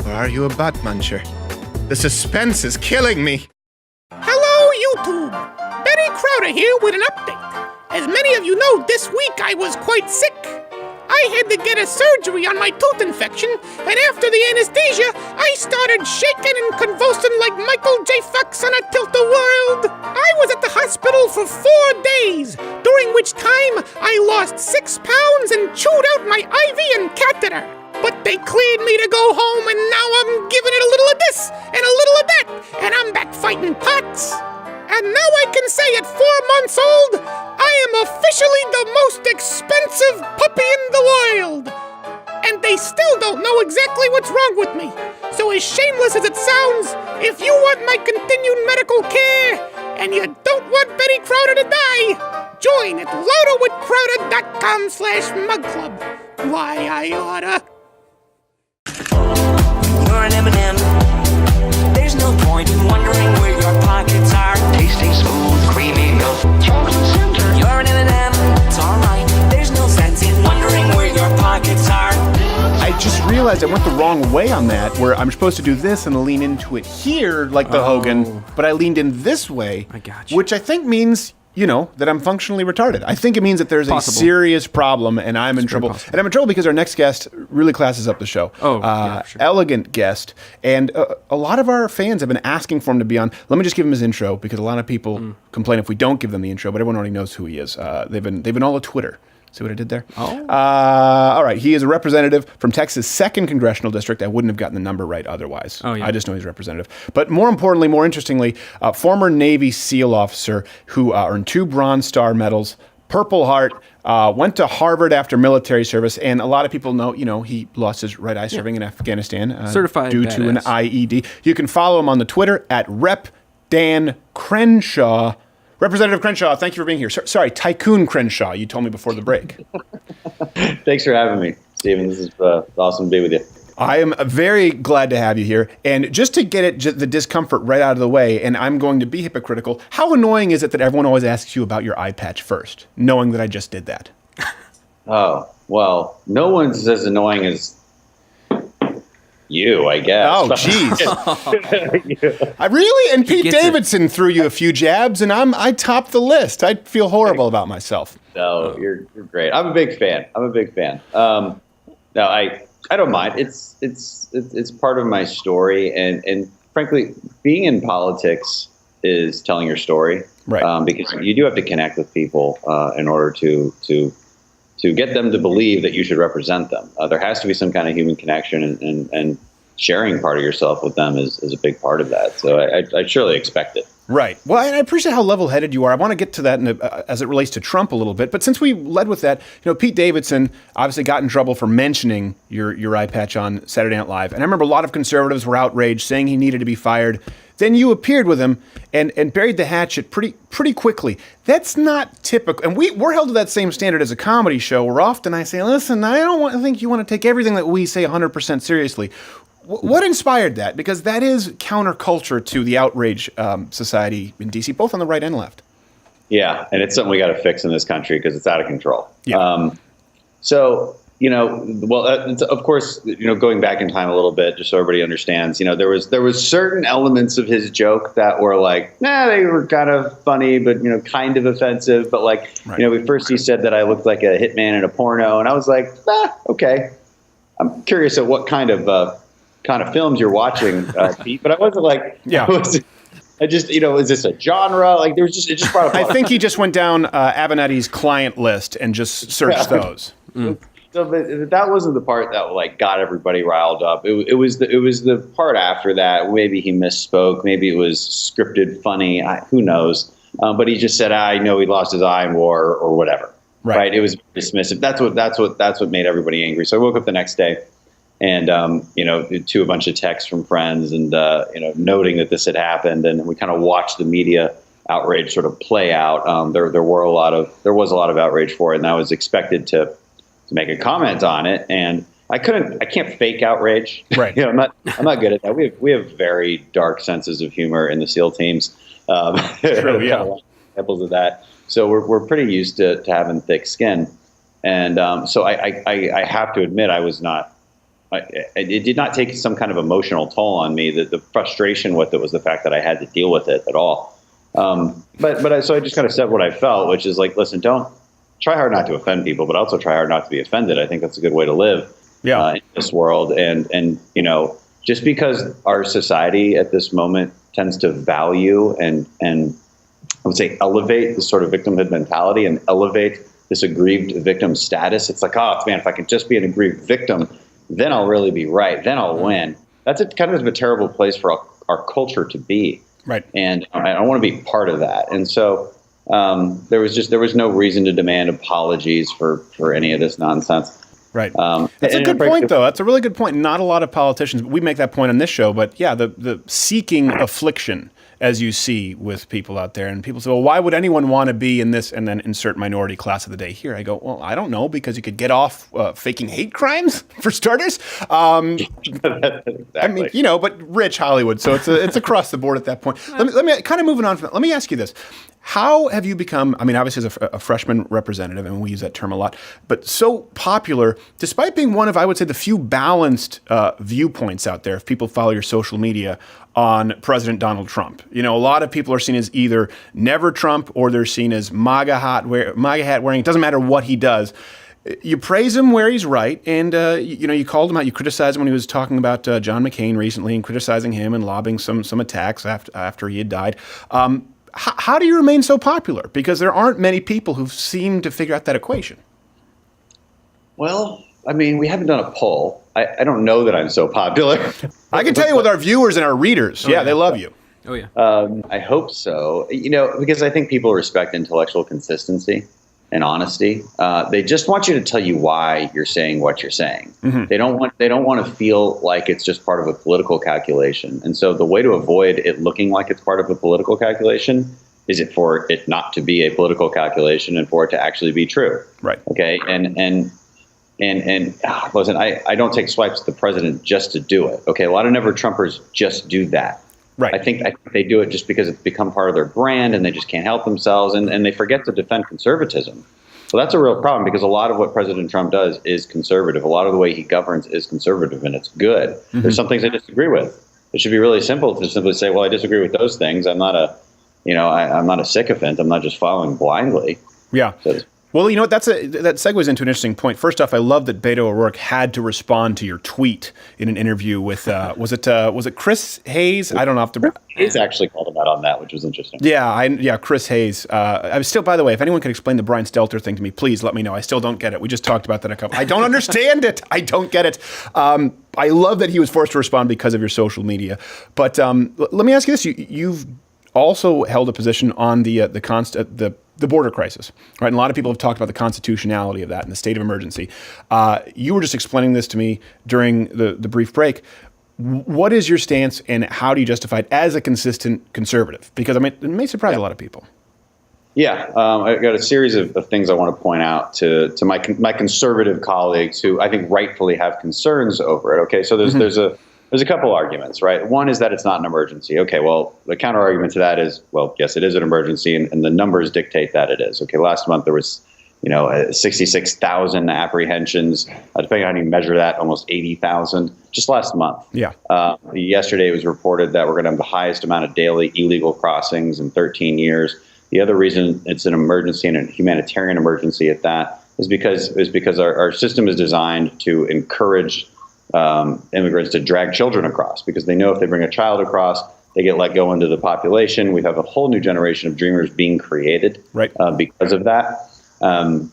Or are you a butt muncher? The suspense is killing me. Hello, YouTube. Betty Crowder here with an update. As many of you know, this week I was quite sick. I had to get a surgery on my tooth infection, and after the anesthesia, I started shaking and convulsing like Michael J. Fox on a tilt-a-whirl. I was at the hospital for 4 days, during which time I lost 6 pounds and chewed out my IV and catheter. But they cleared me to go home, and now I'm giving it a little of this and a little of that, and I'm back fighting POTS. And now I can say at 4 months old, I am officially the most expensive puppy in the world. And they still don't know exactly what's wrong with me. So as shameless as it sounds, if you want my continued medical care, and you don't want Betty Crowder to die, join at louderwithcrowder.com/mugclub. Why, I oughta. You're an M&M. There's no point in wondering where your pockets are. Tasting smooth, creamy milk, chocolate center. You're an M&M, it's alright. There's no sense in wondering where your pockets are. I just realized I went the wrong way on that, where I'm supposed to do this and lean into it here like the Hogan, but I leaned in this way, which I think means, you know, that I'm functionally retarded. I think it means that there's a serious problem and I'm in trouble. And I'm in trouble because our next guest really classes up the show. Elegant guest. And a lot of our fans have been asking for him to be on. Let me just give him his intro because a lot of people complain if we don't give them the intro, but everyone already knows who he is. They've been all at Twitter. See what I did there? All right. He is a representative from Texas' 2nd Congressional District. I wouldn't have gotten the number right otherwise. I just know he's a representative. But more importantly, more interestingly, former Navy SEAL officer who earned 2 Bronze Star medals, Purple Heart, went to Harvard after military service. And a lot of people know, he lost his right eye serving in Afghanistan Certified due to an IED. You can follow him on the Twitter at Rep. Dan Crenshaw. Representative Crenshaw, thank you for being here. Sorry, Tycoon Crenshaw, you told me before the break. Thanks for having me, Stephen. This is awesome to be with you. I am very glad to have you here. And just to get the discomfort right out of the way, and I'm going to be hypocritical, how annoying is it that everyone always asks you about your eye patch first, knowing that I just did that? Oh, well, no one's as annoying as you, I guess. Oh, jeez. Really? And Pete Davidson threw you a few jabs, and I topped the list. I feel horrible about myself. No, you're great. I'm a big fan. No, I don't mind. It's part of my story, and frankly, being in politics is telling your story, right? Because you do have to connect with people in order to get them to believe that you should represent them. There has to be some kind of human connection, and sharing part of yourself with them is a big part of that. So I surely expect it. Right. Well, I appreciate how level-headed you are. I want to get to that as it relates to Trump a little bit. But since we led with that, Pete Davidson obviously got in trouble for mentioning your eye patch on Saturday Night Live. And I remember a lot of conservatives were outraged, saying he needed to be fired. Then you appeared with him and buried the hatchet pretty quickly. That's not typical. And we're held to that same standard as a comedy show, where often I say, listen, I don't think you want to take everything that we say 100% seriously. What inspired that? Because that is counterculture to the outrage society in D.C., both on the right and left. Yeah, and it's something we got to fix in this country because it's out of control. Yeah. Of course, going back in time a little bit, just so everybody understands, there was certain elements of his joke that were like, they were kind of funny, but, kind of offensive. But first he said that I looked like a hitman in a porno, and I was like, okay. I'm curious at what kind of films you're watching, Pete, but I wasn't like, I just, is this a genre? Like, it just brought up. I think he just went down Avenatti's client list and just searched those. So, but that wasn't the part that got everybody riled up. It was the part after that. Maybe he misspoke. Maybe it was scripted, funny. Who knows? But he just said, "I know he lost his eye in war or whatever." Right? It was dismissive. That's what made everybody angry. So I woke up the next day, and to a bunch of texts from friends, and noting that this had happened, and we kind of watched the media outrage sort of play out. There was a lot of outrage for it, and I was expected to make a comment on it, and I can't fake outrage. Right. I'm not good at that. We have very dark senses of humor in the SEAL teams. True, yeah. Examples of that. So we're pretty used to having thick skin, and so I have to admit I was not. It did not take some kind of emotional toll on me. The frustration with it was the fact that I had to deal with it at all. So I just kind of said what I felt, which is like, listen, don't try hard not to offend people, but also try hard not to be offended. I think that's a good way to live in this world. And just because our society at this moment tends to value and I would say elevate this sort of victimhood mentality and elevate this aggrieved victim status. It's like, man, if I could just be an aggrieved victim, then I'll really be right. Then I'll win. That's kind of a terrible place for our culture to be. Right. And I don't want to be part of that. And so there was no reason to demand apologies for any of this nonsense. Right. That's a good point, though. That's a really good point. Not a lot of politicians, we make that point on this show, but yeah, the seeking affliction, as you see with people out there. And people say, well, why would anyone want to be in this? And then insert minority class of the day here. I go, well, I don't know, because you could get off faking hate crimes, for starters. Exactly. I mean, but rich Hollywood. So it's across the board at that point. Let me kind of moving on from that. Let me ask you this. How have you become, obviously as a freshman representative, and we use that term a lot, but so popular, despite being one of, I would say, the few balanced viewpoints out there, if people follow your social media, on President Donald Trump. A lot of people are seen as either never Trump or they're seen as MAGA hat wearing. It doesn't matter what he does. You praise him where he's right, and you called him out. You criticized him when he was talking about John McCain recently and criticizing him and lobbing some attacks after he had died. How do you remain so popular? Because there aren't many people who seem to figure out that equation. Well, we haven't done a poll. I don't know that I'm so popular. I can tell you with our viewers and our readers. They love you. Oh, yeah. I hope so. Because I think people respect intellectual consistency and honesty. They just want you to tell you why you're saying what you're saying. Mm-hmm. They don't want to feel like it's just part of a political calculation. And so the way to avoid it looking like it's part of a political calculation is for it not to be a political calculation and for it to actually be true. Right. Okay. And listen, I don't take swipes at the president just to do it. Okay. A lot of never Trumpers just do that. Right. I think they do it just because it's become part of their brand and they just can't help themselves and they forget to defend conservatism. So that's a real problem because a lot of what President Trump does is conservative. A lot of the way he governs is conservative and it's good. Mm-hmm. There's some things I disagree with. It should be really simple to simply say, well, I disagree with those things. I'm not I'm not a sycophant. I'm not just following blindly. Yeah. So, well, that segues into an interesting point. First off, I love that Beto O'Rourke had to respond to your tweet in an interview with was it Chris Hayes? I don't know. Hayes actually called him out on that, which was interesting. Yeah, Chris Hayes. I'm still, by the way, if anyone can explain the Brian Stelter thing to me, please let me know. I still don't get it. We just talked about that a couple. I don't understand it. I don't get it. I love that he was forced to respond because of your social media. But let me ask you this: you've also held a position on the border crisis, right? And a lot of people have talked about the constitutionality of that and the state of emergency. You were just explaining this to me during the brief break. What is your stance, and how do you justify it as a consistent conservative? Because, I mean, it may surprise a lot of people. Yeah, I've got a series of things I want to point out to my conservative colleagues who I think rightfully have concerns over it. Okay, so there's a couple arguments, right? One is that it's not an emergency. Okay, well, the counter argument to that is, well, yes, it is an emergency, and the numbers dictate that it is. Okay, last month there was 66,000 apprehensions. Depending on how you measure that, almost 80,000 just last month. Yeah. Yesterday it was reported that we're going to have the highest amount of daily illegal crossings in 13 years. The other reason it's an emergency, and a humanitarian emergency at that, is because our system is designed to encourage immigrants to drag children across, because they know if they bring a child across, they get let go into the population. We have a whole new generation of dreamers being created because of that. And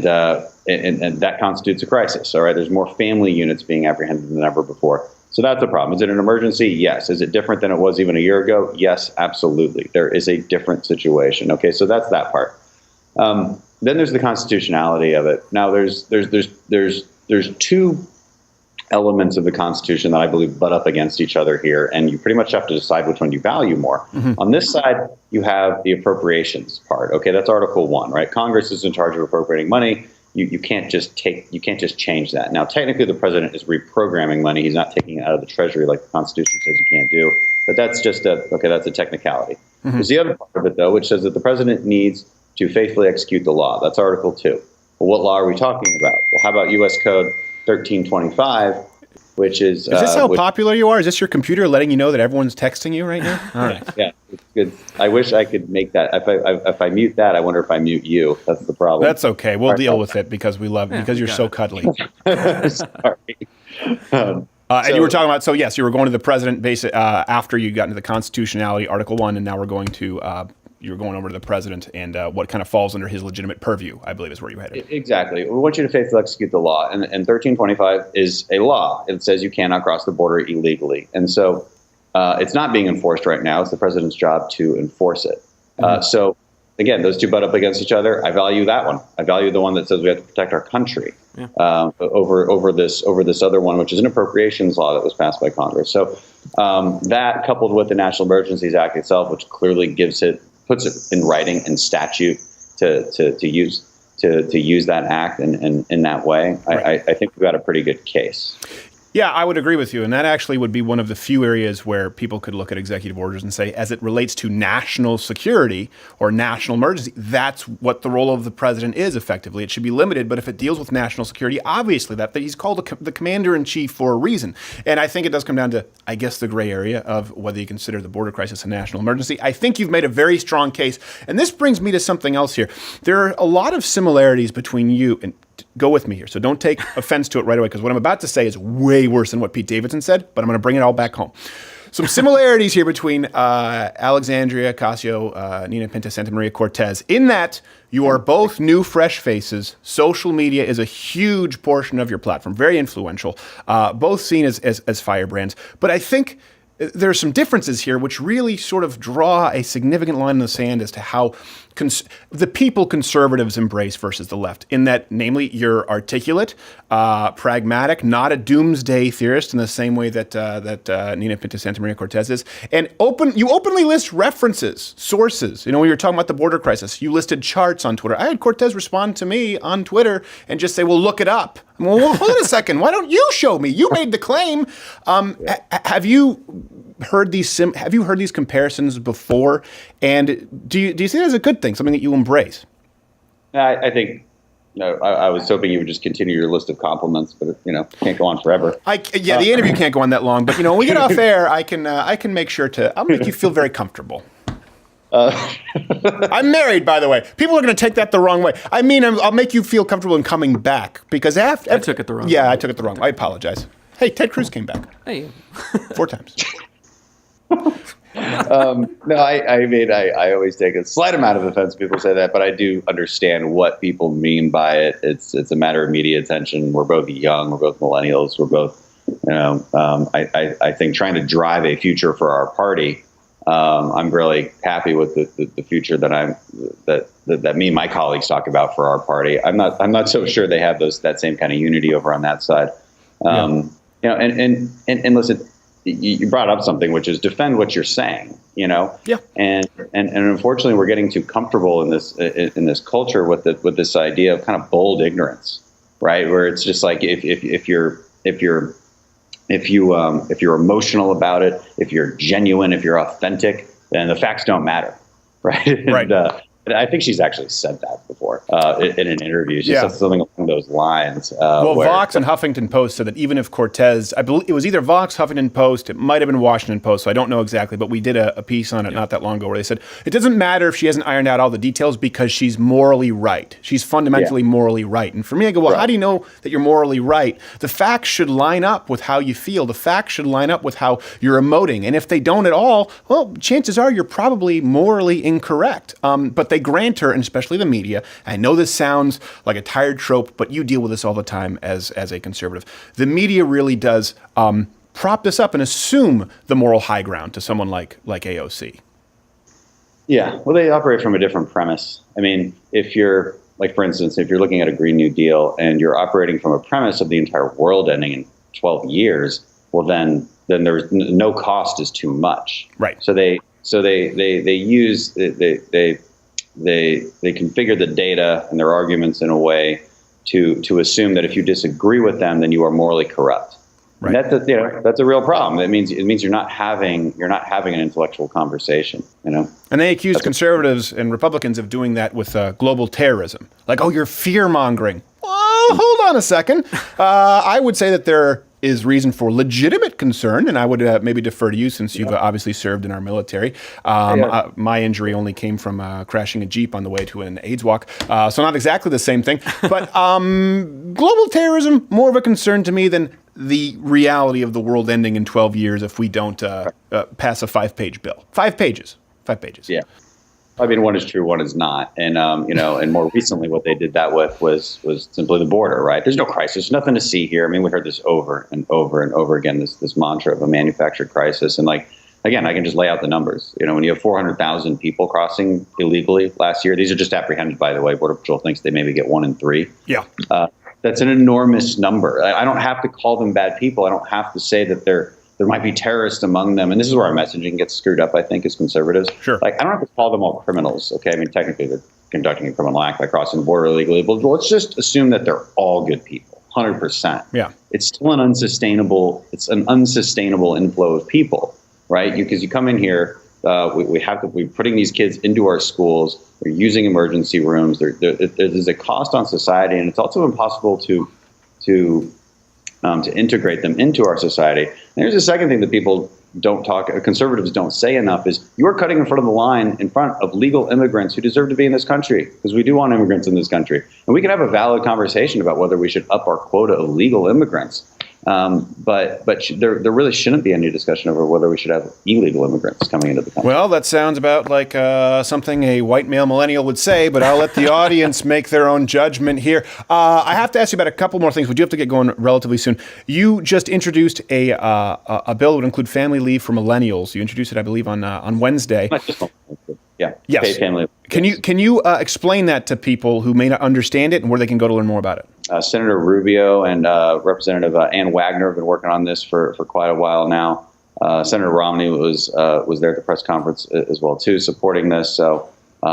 that constitutes a crisis. All right, there's more family units being apprehended than ever before. So that's a problem. Is it an emergency? Yes. Is it different than it was even a year ago? Yes, absolutely. There is a different situation. Okay, so that's that part. Then there's the constitutionality of it. Now there's two elements of the Constitution that I believe butt up against each other here, and you pretty much have to decide which one you value more. Mm-hmm. On this side, you have the appropriations part. Okay, that's Article 1, right? Congress is in charge of appropriating money. You can't just change that. Now, technically, the president is reprogramming money. He's not taking it out of the Treasury like the Constitution says you can't do. But that's just that's a technicality. Mm-hmm. There's the other part of it, though, which says that the president needs to faithfully execute the law. That's Article 2. Well, what law are we talking about? Well, how about U.S. Code 1325, which is... Is this how popular you are? Is this your computer letting you know that everyone's texting you right now? All right. Yeah, it's good. I wish I could make that. If I mute that, I wonder if I mute you. That's the problem. That's okay. We'll deal with it because we love because you're so cuddly. Sorry. And you were talking about, so yes, you were going to the president after you got into the constitutionality, Article 1, and now we're going to... you're going over to the president and what kind of falls under his legitimate purview, I believe is where you headed. Exactly. We want you to faithfully execute the law. And 1325 is a law. It says you cannot cross the border illegally. And so it's not being enforced right now. It's the president's job to enforce it. Mm-hmm. So, again, those two butt up against each other. I value that one. I value the one that says we have to protect our country over this other one, which is an appropriations law that was passed by Congress. So that, coupled with the National Emergencies Act itself, which clearly puts it in writing and statute to use that act in that way. Right. I think we've got a pretty good case. Yeah, I would agree with you. And that actually would be one of the few areas where people could look at executive orders and say, as it relates to national security or national emergency, that's what the role of the president is effectively. It should be limited. But if it deals with national security, obviously that he's called the commander-in-chief for a reason. And I think it does come down to, I guess, the gray area of whether you consider the border crisis a national emergency. I think you've made a very strong case. And this brings me to something else here. There are a lot of similarities between you and... Go with me here. So don't take offense to it right away, because what I'm about to say is way worse than what Pete Davidson said, but I'm going to bring it all back home. Some similarities here between Alexandria Ocasio, Nina Pinta Santa Maria Cortez, in that you are both new, fresh faces. Social media is a huge portion of your platform, very influential, both seen as firebrands. But I think there are some differences here which really sort of draw a significant line in the sand as to how the people conservatives embrace versus the left, in that, namely, you're articulate, pragmatic, not a doomsday theorist in the same way that Nina Pinta Santa Maria Cortez is, and you openly list references, sources. You know, when you were talking about the border crisis, you listed charts on Twitter. I had Cortez respond to me on Twitter and just say, well, look it up. Well, hold on a second. Why don't you show me? You made the claim. Have you heard these comparisons before? And do you see that as a good thing, something that you embrace? I think. No, I was hoping you would just continue your list of compliments, but can't go on forever. The interview can't go on that long. But when we get off air, I can make sure I'll make you feel very comfortable. I'm married, by the way. People are going to take that the wrong way. I mean, I'll make you feel comfortable in coming back, because I took it the wrong way. Yeah, I took it the wrong way. I apologize. Hey, Ted Cruz came back. Hey. 4 times. No, I always take a slight amount of offense when people say that, but I do understand what people mean by it. It's a matter of media attention. We're both young. We're both millennials. We're both, I think, trying to drive a future for our party I'm really happy with the future that me and my colleagues talk about for our party. I'm not so sure they have that same kind of unity over on that side. You know, and listen, you brought up something, which is defend what you're saying. You know, and unfortunately, we're getting too comfortable in this culture with this idea of kind of bold ignorance, right? Where it's just like if you're emotional about it, if you're genuine, if you're authentic, then the facts don't matter, right? Right. And I think she's actually said that before in an interview. She said something along those lines. Well, Vox and Huffington Post said that even if Cortez, I believe it was either Vox, Huffington Post, it might have been Washington Post, so I don't know exactly, but we did a piece on it not that long ago where they said it doesn't matter if she hasn't ironed out all the details because she's morally right. She's fundamentally morally right. And for me, I go, well, how do you know that you're morally right? The facts should line up with how you feel. The facts should line up with how you're emoting. And if they don't at all, well, chances are you're probably morally incorrect. But they grant her, and especially the media, I know this sounds like a tired trope, but you deal with this all the time as a conservative. The media really does prop this up and assume the moral high ground to someone like AOC. Yeah, well, they operate from a different premise. I mean, if you're, like, for instance, if you're looking at a Green New Deal and you're operating from a premise of the entire world ending in 12 years, well, then there's no cost is too much. Right. So they configure the data and their arguments in a way to assume that if you disagree with them, then you are morally corrupt. Right. And that's a real problem. It means you're not having an intellectual conversation. You know. And they accuse conservatives and Republicans of doing that with global terrorism. Like, oh, you're fear mongering. Well, hold on a second. I would say that there is reason for legitimate concern, and I would maybe defer to you since you've obviously served in our military. My injury only came from crashing a Jeep on the way to an AIDS walk, so not exactly the same thing. But global terrorism, more of a concern to me than the reality of the world ending in 12 years if we don't pass a 5-page bill. 5 pages. 5 pages. Yeah. I mean, one is true, one is not. And, and more recently what they did that with was simply the border, right? There's no crisis, nothing to see here. I mean, we heard this over and over and over again, this mantra of a manufactured crisis. And like, again, I can just lay out the numbers. You know, when you have 400,000 people crossing illegally last year, these are just apprehended, by the way. Border Patrol thinks they maybe get 1 in 3. Yeah. That's an enormous number. I don't have to call them bad people. I don't have to say that there might be terrorists among them. And this is where our messaging gets screwed up, I think, as conservatives. Sure. Like, I don't have to call them all criminals, okay? I mean, technically, they're conducting a criminal act by crossing the border illegally. But let's just assume that they're all good people, 100%. Yeah. It's still an unsustainable inflow of people, right? Because you come in here, we're putting these kids into our schools. They're using emergency rooms. There's a cost on society, and it's also impossible to integrate them into our society. And here's the second thing that conservatives don't say enough is you are cutting in front of the line in front of legal immigrants who deserve to be in this country, because we do want immigrants in this country. And we can have a valid conversation about whether we should up our quota of legal immigrants. But there really shouldn't be any discussion over whether we should have illegal immigrants coming into the country. Well, that sounds about like something a white male millennial would say, but I'll let the audience make their own judgment here. I have to ask you about a couple more things. We do have to get going relatively soon. You just introduced a bill that would include family leave for millennials. You introduced it, I believe, on Wednesday. Yeah. Yes. Paid family leave. Can you explain that to people who may not understand it and where they can go to learn more about it? Senator Rubio and Representative Ann Wagner have been working on this for quite a while now. Senator Romney was there at the press conference as well too, supporting this. So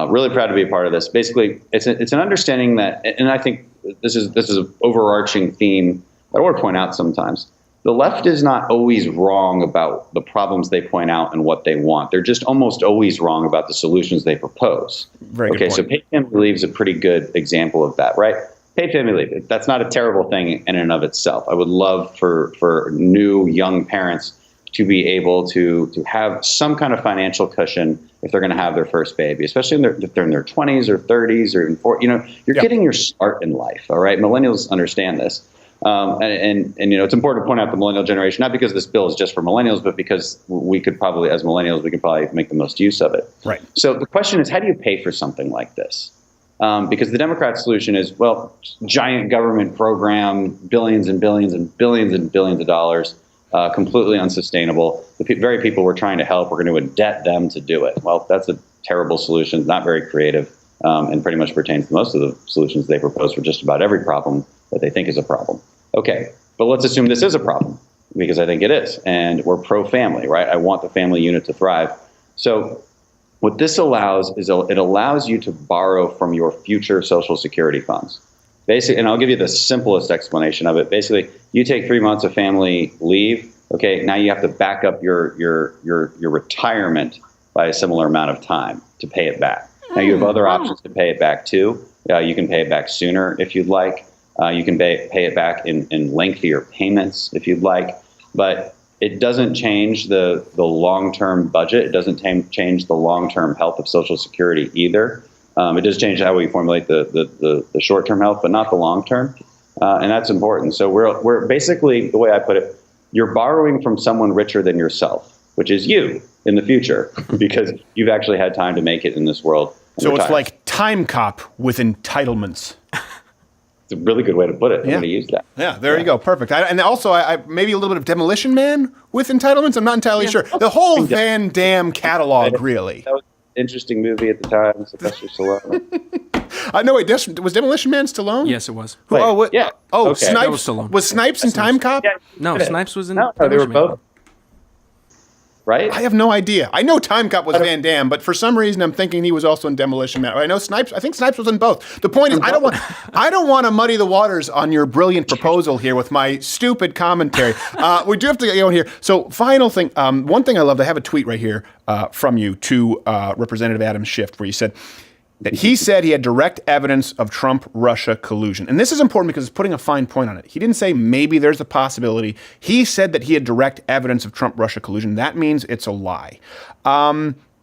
really proud to be a part of this. Basically, it's an understanding that, and I think this is an overarching theme that I want to point out sometimes. The left is not always wrong about the problems they point out and what they want. They're just almost always wrong about the solutions they propose. Very good point. So paid family leave is a pretty good example of that, right? Paid family leave, that's not a terrible thing in and of itself. I would love for new young parents to be able to have some kind of financial cushion if they're going to have their first baby, especially if they're in their 20s or 30s or in 40s. You're getting your start in life, all right? Millennials understand this. And it's important to point out the millennial generation, not because this bill is just for millennials, but because we could probably, as millennials, we could probably make the most use of it. Right. So the question is, how do you pay for something like this? Because the Democrat solution is, well, giant government program, billions and billions and billions and billions of dollars. completely unsustainable. The very people we're trying to help, we're going to indebt them to do it. Well, that's a terrible solution, not very creative, and pretty much pertains to most of the solutions they propose for just about every problem that they think is a problem. Okay, but let's assume this is a problem, because I think it is, and we're pro-family, right? I want the family unit to thrive. So what this allows is it allows you to borrow from your future Social Security funds. Basically, and I'll give you the simplest explanation of it. Basically, you take 3 months of family leave. Okay, now you have to back up your retirement by a similar amount of time to pay it back. Now you have other options to pay it back too. You can pay it back sooner if you'd like. You can pay it back in lengthier payments if you'd like. But it doesn't change the long-term budget. It doesn't change the long-term health of Social Security either. It does change how we formulate the short-term health, but not the long-term, and that's important. So we're basically, the way I put it, you're borrowing from someone richer than yourself, which is you in the future, because you've actually had time to make it in this world. So it's like Time Cop with entitlements. It's a really good way to put it. I'm going to use that. Yeah, there you go. Perfect. And also, I maybe a little bit of Demolition Man with entitlements. I'm not entirely sure. The whole Van Damme catalog, really. That was an interesting movie at the time. Sylvester Stallone. No, wait, was Demolition Man Stallone? Yes, it was. Yeah. Oh, Okay. Snipes That was Stallone. Was Snipes in Time Cop? Yeah. No, Snipes was in. No, they were both. Right? I have no idea. I know Time Cop was Van Damme, but for some reason I'm thinking he was also in Demolition Man. I know Snipes. I think Snipes was in both. The point is, I don't want to muddy the waters on your brilliant proposal here with my stupid commentary. We do have to get going here. So, final thing. One thing I loved. I have a tweet right here from you to Representative Adam Schiff, where you said that he said he had direct evidence of Trump-Russia collusion. And this is important because it's putting a fine point on it. He didn't say maybe there's a possibility. He said that he had direct evidence of Trump-Russia collusion. That means it's a lie.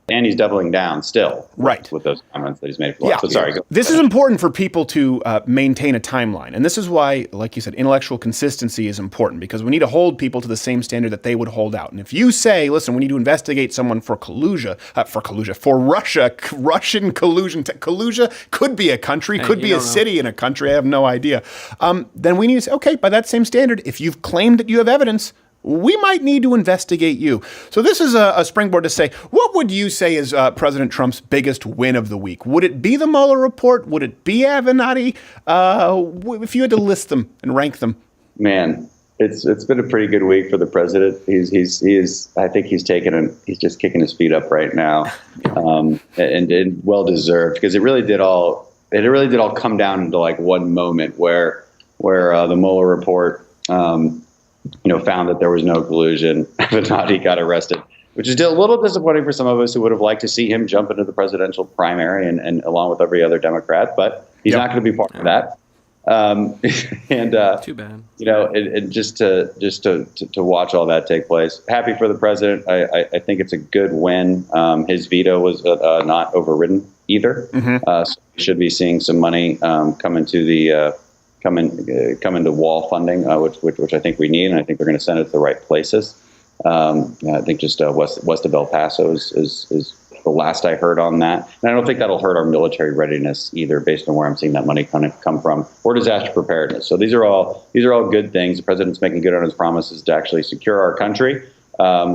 And he's doubling down still, right, with those comments that he's made. Yeah, so sorry. This is important for people to maintain a timeline, and this is why, like you said, intellectual consistency is important, because we need to hold people to the same standard that they would hold out. And if you say, "Listen, we need to investigate someone for Russian collusion," Kalusia could be a country, could be a city in a country. I have no idea. Then we need to say, okay, by that same standard, if you've claimed that you have evidence, we might need to investigate you. So this is a springboard to say, what would you say is President Trump's biggest win of the week? Would it be the Mueller report? Would it be Avenatti? If you had to list them and rank them. Man, it's been a pretty good week for the president. I think he's just kicking his feet up right now, and well deserved, because it really did all come down into like one moment where the Mueller report found that there was no collusion. Avenatti got arrested, which is still a little disappointing for some of us who would have liked to see him jump into the presidential primary and along with every other Democrat, but he's not going to be part of that. Too bad. And just to watch all that take place. Happy for the president. I think it's a good win. His veto was not overridden either. So we should be seeing some money come into the come into wall funding, which I think we need, and I think they're going to send it to the right places. I think just west of El Paso is the last I heard on that, and I don't think that'll hurt our military readiness either, based on where I'm seeing that money come from, or disaster preparedness. So these are all good things. The president's making good on his promises to actually secure our country.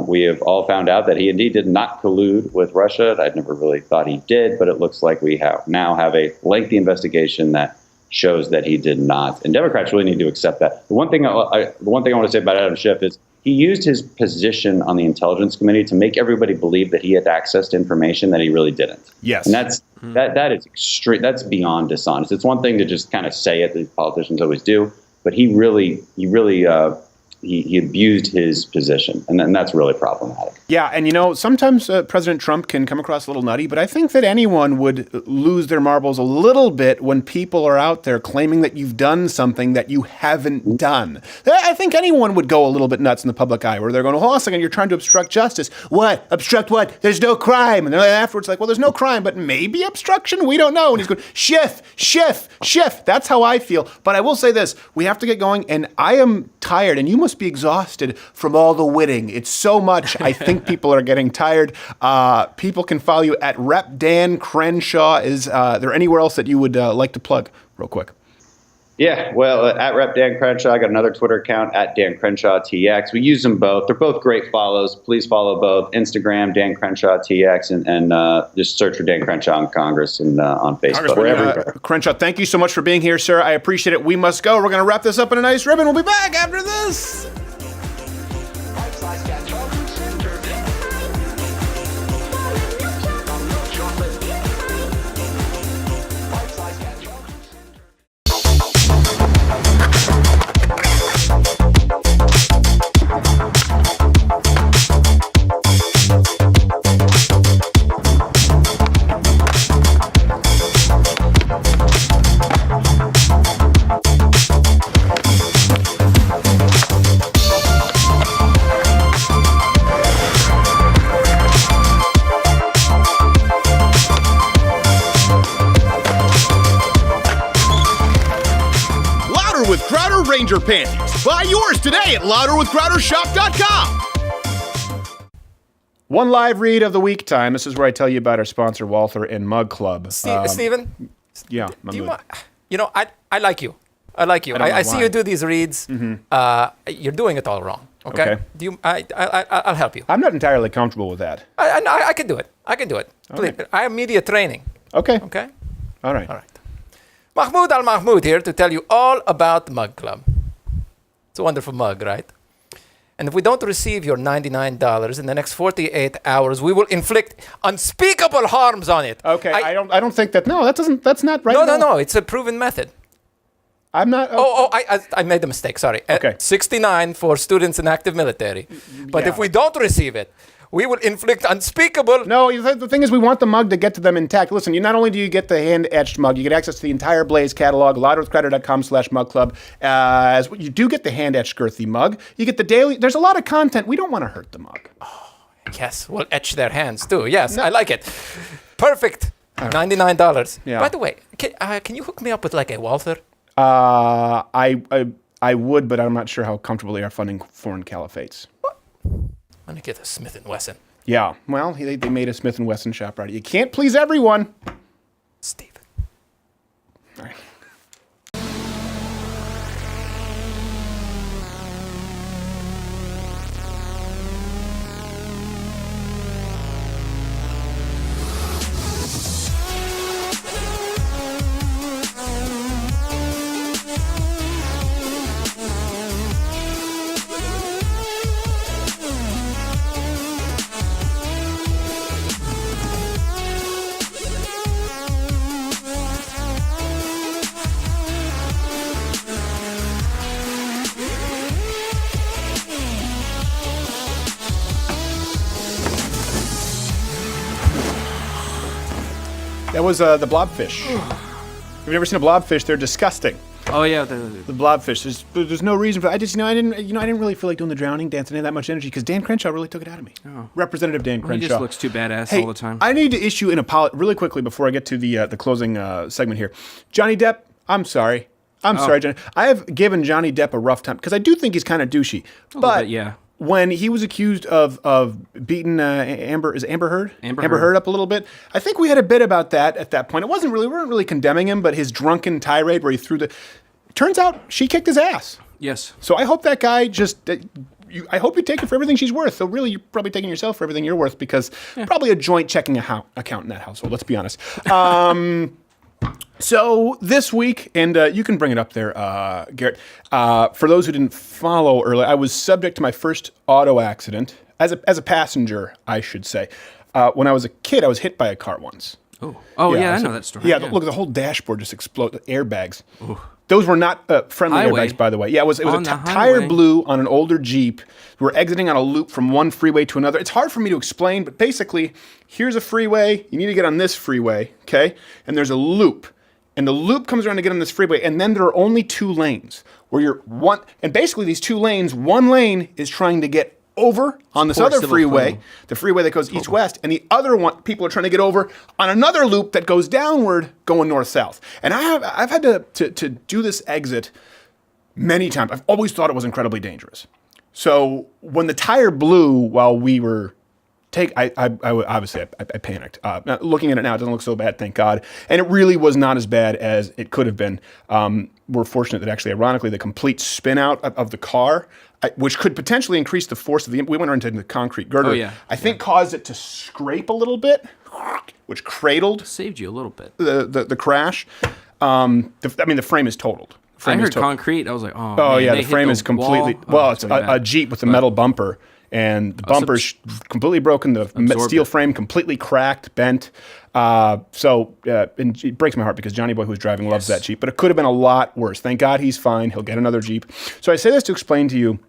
We have all found out that he indeed did not collude with Russia. I'd never really thought he did, but it looks like we now have a lengthy investigation that shows that he did not, and Democrats really need to accept that. The one thing I want to say about Adam Schiff is he used his position on the Intelligence Committee to make everybody believe that he had access to information that he really didn't. Yes, and that is extreme. That's beyond dishonest. It's one thing to just kind of say it, as politicians always do, but he really abused his position, and that's really problematic. Yeah, and sometimes President Trump can come across a little nutty, but I think that anyone would lose their marbles a little bit when people are out there claiming that you've done something that you haven't done. I think anyone would go a little bit nuts in the public eye, where they're going, hold on a second, you're trying to obstruct justice. What? Obstruct what? There's no crime. And they're afterwards like, well, there's no crime, but maybe obstruction? We don't know. And he's going, Schiff. That's how I feel. But I will say this, we have to get going, and I am tired, and you must be exhausted from all the winning. It's so much. I think people are getting tired. People can follow you at Rep Dan Crenshaw. Is there anywhere else that you would like to plug real quick? Yeah, well, at Rep Dan Crenshaw, I got another Twitter account at Dan Crenshaw TX. We use them both. They're both great follows. Please follow both. Instagram, Dan Crenshaw TX, and just search for Dan Crenshaw in Congress and on Facebook. We're everywhere. Crenshaw, thank you so much for being here, sir. I appreciate it. We must go. We're going to wrap this up in a nice ribbon. We'll be back after this. With Crowder Ranger panties. Buy yours today at louderwithcrowdershop.com. One live read of the week time. This is where I tell you about our sponsor, Walther and Mug Club. Stephen? Yeah. I like you. I like you. I see you do these reads. Mm-hmm. You're doing it all wrong. Okay. I'll help you. I'm not entirely comfortable with that. I can do it. I can do it. Believe me. I have media training. Okay. Okay. All right. Mahmoud Al-Mahmoud here to tell you all about the Mug Club. It's a wonderful mug, right? And if we don't receive your $99 in the next 48 hours, we will inflict unspeakable harms on it. Okay, I don't think that. No, that's not right. No. It's a proven method. I'm not. I made a mistake. Sorry. Okay. 69 for students in active military. But if we don't receive it, we will inflict unspeakable. No, the thing is, we want the mug to get to them intact. Listen, not only do you get the hand-etched mug, you get access to the entire Blaze catalog, louderwithcrowder.com/mugclub. As you do get the hand-etched girthy mug. You get the daily. There's a lot of content. We don't want to hurt the mug. Oh, yes, we'll etch their hands too. Yes, I like it. Perfect. $99. Yeah. By the way, can you hook me up with like a Walther? I would, but I'm not sure how comfortable they are funding foreign caliphates. What? I'm gonna get a Smith & Wesson. Yeah, well, they made a Smith & Wesson shop right. You can't please everyone. Stephen. All right. That was the blobfish. Have you ever seen a blobfish? They're disgusting. Oh yeah, the blobfish. There's no reason for. I didn't really feel like doing the drowning dance and that much energy because Dan Crenshaw really took it out of me. Oh. Representative Dan Crenshaw. He just looks too badass Hey, all the time. I need to issue an apology really quickly before I get to the closing segment here. Johnny Depp, I'm sorry. I'm sorry, Johnny. I have given Johnny Depp a rough time because I do think he's kind of douchey. But yeah. When he was accused of beating Amber Heard? Amber Heard up a little bit. I think we had a bit about that at that point. We weren't really condemning him, but his drunken tirade where he threw the. Turns out she kicked his ass. Yes. So I hope that guy I hope you take her for everything she's worth. So really, you're probably taking yourself for everything you're worth because probably a joint checking account in that household. Let's be honest. So this week, and you can bring it up there, Garrett. For those who didn't follow earlier, I was subject to my first auto accident as a passenger, I should say. When I was a kid, I was hit by a car once. Oh, yeah, I know that story. Yeah, look, the whole dashboard just exploded. Airbags. Ooh. Those were not friendly airbags, by the way. Yeah, it was a tire blew on an older Jeep. We were exiting on a loop from one freeway to another. It's hard for me to explain, but basically, here's a freeway. You need to get on this freeway, okay? And there's a loop. And the loop comes around to get on this freeway, and then there are only two lanes where and basically these two lanes, one lane is trying to get over on this other freeway, the freeway that goes east-west, and the other one, people are trying to get over on another loop that goes downward, going north-south. And I've had to do this exit many times. I've always thought it was incredibly dangerous. So when the tire blew while we were obviously I panicked. Looking at it now, it doesn't look so bad, thank God. And it really was not as bad as it could have been. We're fortunate that actually, ironically, the complete spin out of the car, which could potentially increase the force of we went into the concrete girder. Oh, yeah. I think caused it to scrape a little bit, which cradled. Saved you a little bit. The crash. The frame is totaled. I heard concrete. I was like, oh, oh man, yeah, the frame is completely. It's a Jeep with a metal bumper. And the bumper's completely broken. The steel frame completely cracked, bent. And it breaks my heart because Johnny Boy, who was driving, loves that Jeep. But it could have been a lot worse. Thank God he's fine. He'll get another Jeep. So I say this to explain to you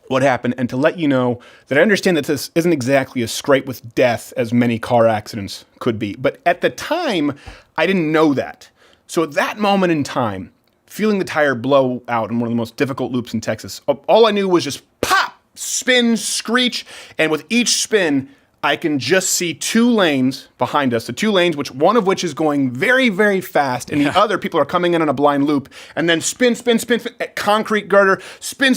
what happened and to let you know that I understand that this isn't exactly a scrape with death as many car accidents could be. But at the time, I didn't know that. So at that moment in time, feeling the tire blow out in one of the most difficult loops in Texas, all I knew was just pop! Spin, screech, and with each spin, I can just see two lanes behind us, the two lanes, one of which is going very, very fast, and the other people are coming in on a blind loop, and then spin, at concrete girder, spin,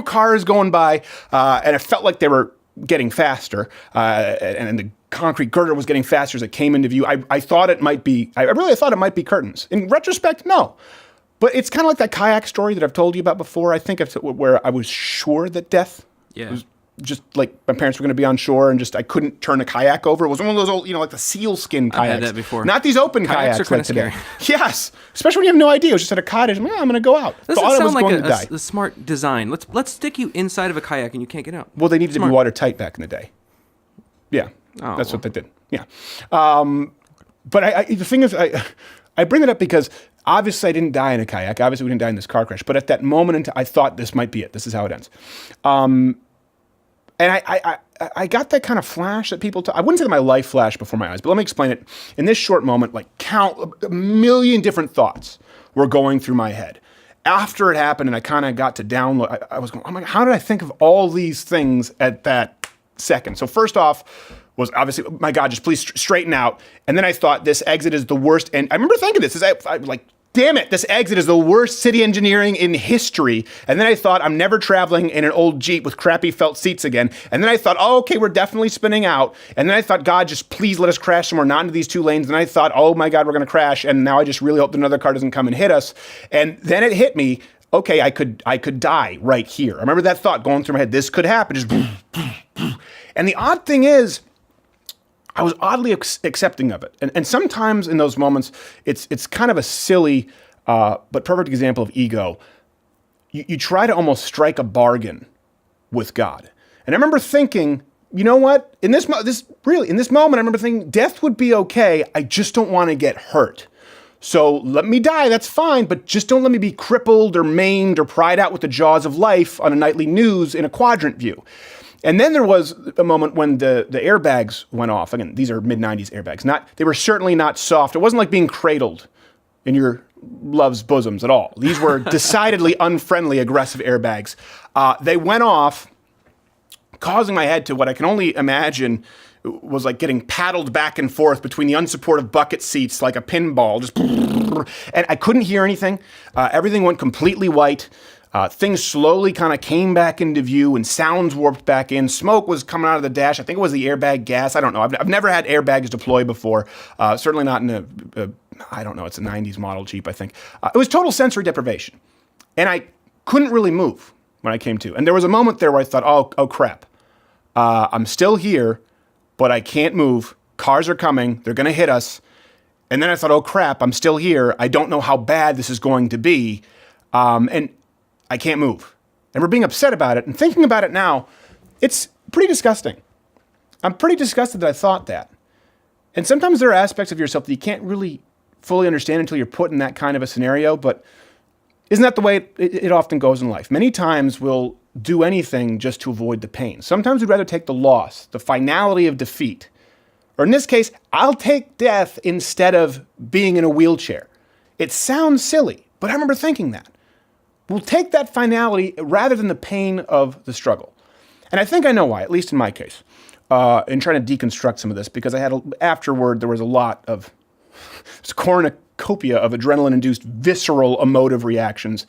cars going by, and it felt like they were getting faster, and the concrete girder was getting faster as it came into view. I thought it might be, I really thought it might be curtains. In retrospect, no. But it's kind of like that kayak story that I've told you about before. I think where I was sure that death was just like my parents were going to be on shore and just I couldn't turn a kayak over. It was one of those old, like the seal skin kayaks. I've had that before. Not these open kayaks are kind of today. scary. Yes, especially when you have no idea. It was just at a cottage. I'm going to go out. Doesn't Thought I was sound going to die. like a smart design. Let's stick you inside of a kayak and you can't get out. Well, they needed to be watertight back in the day. Yeah, that's what they did. Yeah, but the thing is, I bring it up because. Obviously, I didn't die in a kayak. Obviously, we didn't die in this car crash. But at that moment, I thought this might be it. This is how it ends. And I got that kind of flash that people I wouldn't say that my life flashed before my eyes, but let me explain it. In this short moment, a million different thoughts were going through my head. After it happened and I kind of got to download, I was going, oh my God, how did I think of all these things at that second? So first off, was obviously, my God, just please straighten out. And then I thought this exit is the worst. And I remember thinking this, damn it, this exit is the worst city engineering in history. And then I thought, I'm never traveling in an old Jeep with crappy felt seats again. And then I thought, oh, okay, we're definitely spinning out. And then I thought, God, just please let us crash somewhere, not into these two lanes. And I thought, oh my God, we're going to crash. And now I just really hope that another car doesn't come and hit us. And then it hit me, okay, I could die right here. I remember that thought going through my head, this could happen. Just and the odd thing is, I was oddly accepting of it. And sometimes in those moments, it's kind of a silly but perfect example of ego. You try to almost strike a bargain with God. And I remember thinking, you know what? In this moment, I remember thinking, death would be okay. I just don't want to get hurt. So let me die, that's fine, but just don't let me be crippled or maimed or pried out with the jaws of life on a nightly news in a quadrant view. And then there was a moment when the airbags went off. Again, these are mid-90s airbags. They were certainly not soft. It wasn't like being cradled in your love's bosoms at all. These were decidedly unfriendly, aggressive airbags. They went off, causing my head to what I can only imagine was like getting paddled back and forth between the unsupportive bucket seats like a pinball. And I couldn't hear anything. Everything went completely white. Things slowly kind of came back into view and sounds warped back in. Smoke was coming out of the dash. I think it was the airbag gas. I don't know. I've never had airbags deploy before. Certainly not in I don't know, it's a 90s model Jeep, I think. It was total sensory deprivation. And I couldn't really move when I came to. And there was a moment there where I thought, oh crap. I'm still here, but I can't move. Cars are coming. They're going to hit us. And then I thought, oh crap, I'm still here. I don't know how bad this is going to be. And I can't move. And we're being upset about it. And thinking about it now, it's pretty disgusting. I'm pretty disgusted that I thought that. And sometimes there are aspects of yourself that you can't really fully understand until you're put in that kind of a scenario. But isn't that the way it often goes in life? Many times we'll do anything just to avoid the pain. Sometimes we'd rather take the loss, the finality of defeat. Or in this case, I'll take death instead of being in a wheelchair. It sounds silly, but I remember thinking that. We'll take that finality rather than the pain of the struggle. And I think I know why, at least in my case, in trying to deconstruct some of this, because afterward, there was a lot of cornucopia of adrenaline-induced visceral emotive reactions.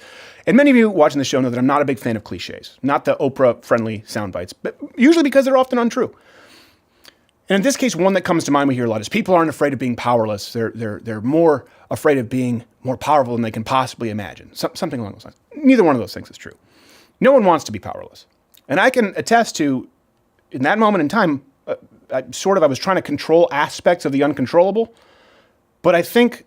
And many of you watching the show know that I'm not a big fan of cliches, not the Oprah-friendly sound bites, but usually because they're often untrue. And in this case, one that comes to mind we hear a lot is people aren't afraid of being powerless. They're more afraid of being more powerful than they can possibly imagine. Something along those lines. Neither one of those things is true. No one wants to be powerless. And I can attest to, in that moment in time, I was trying to control aspects of the uncontrollable. But I think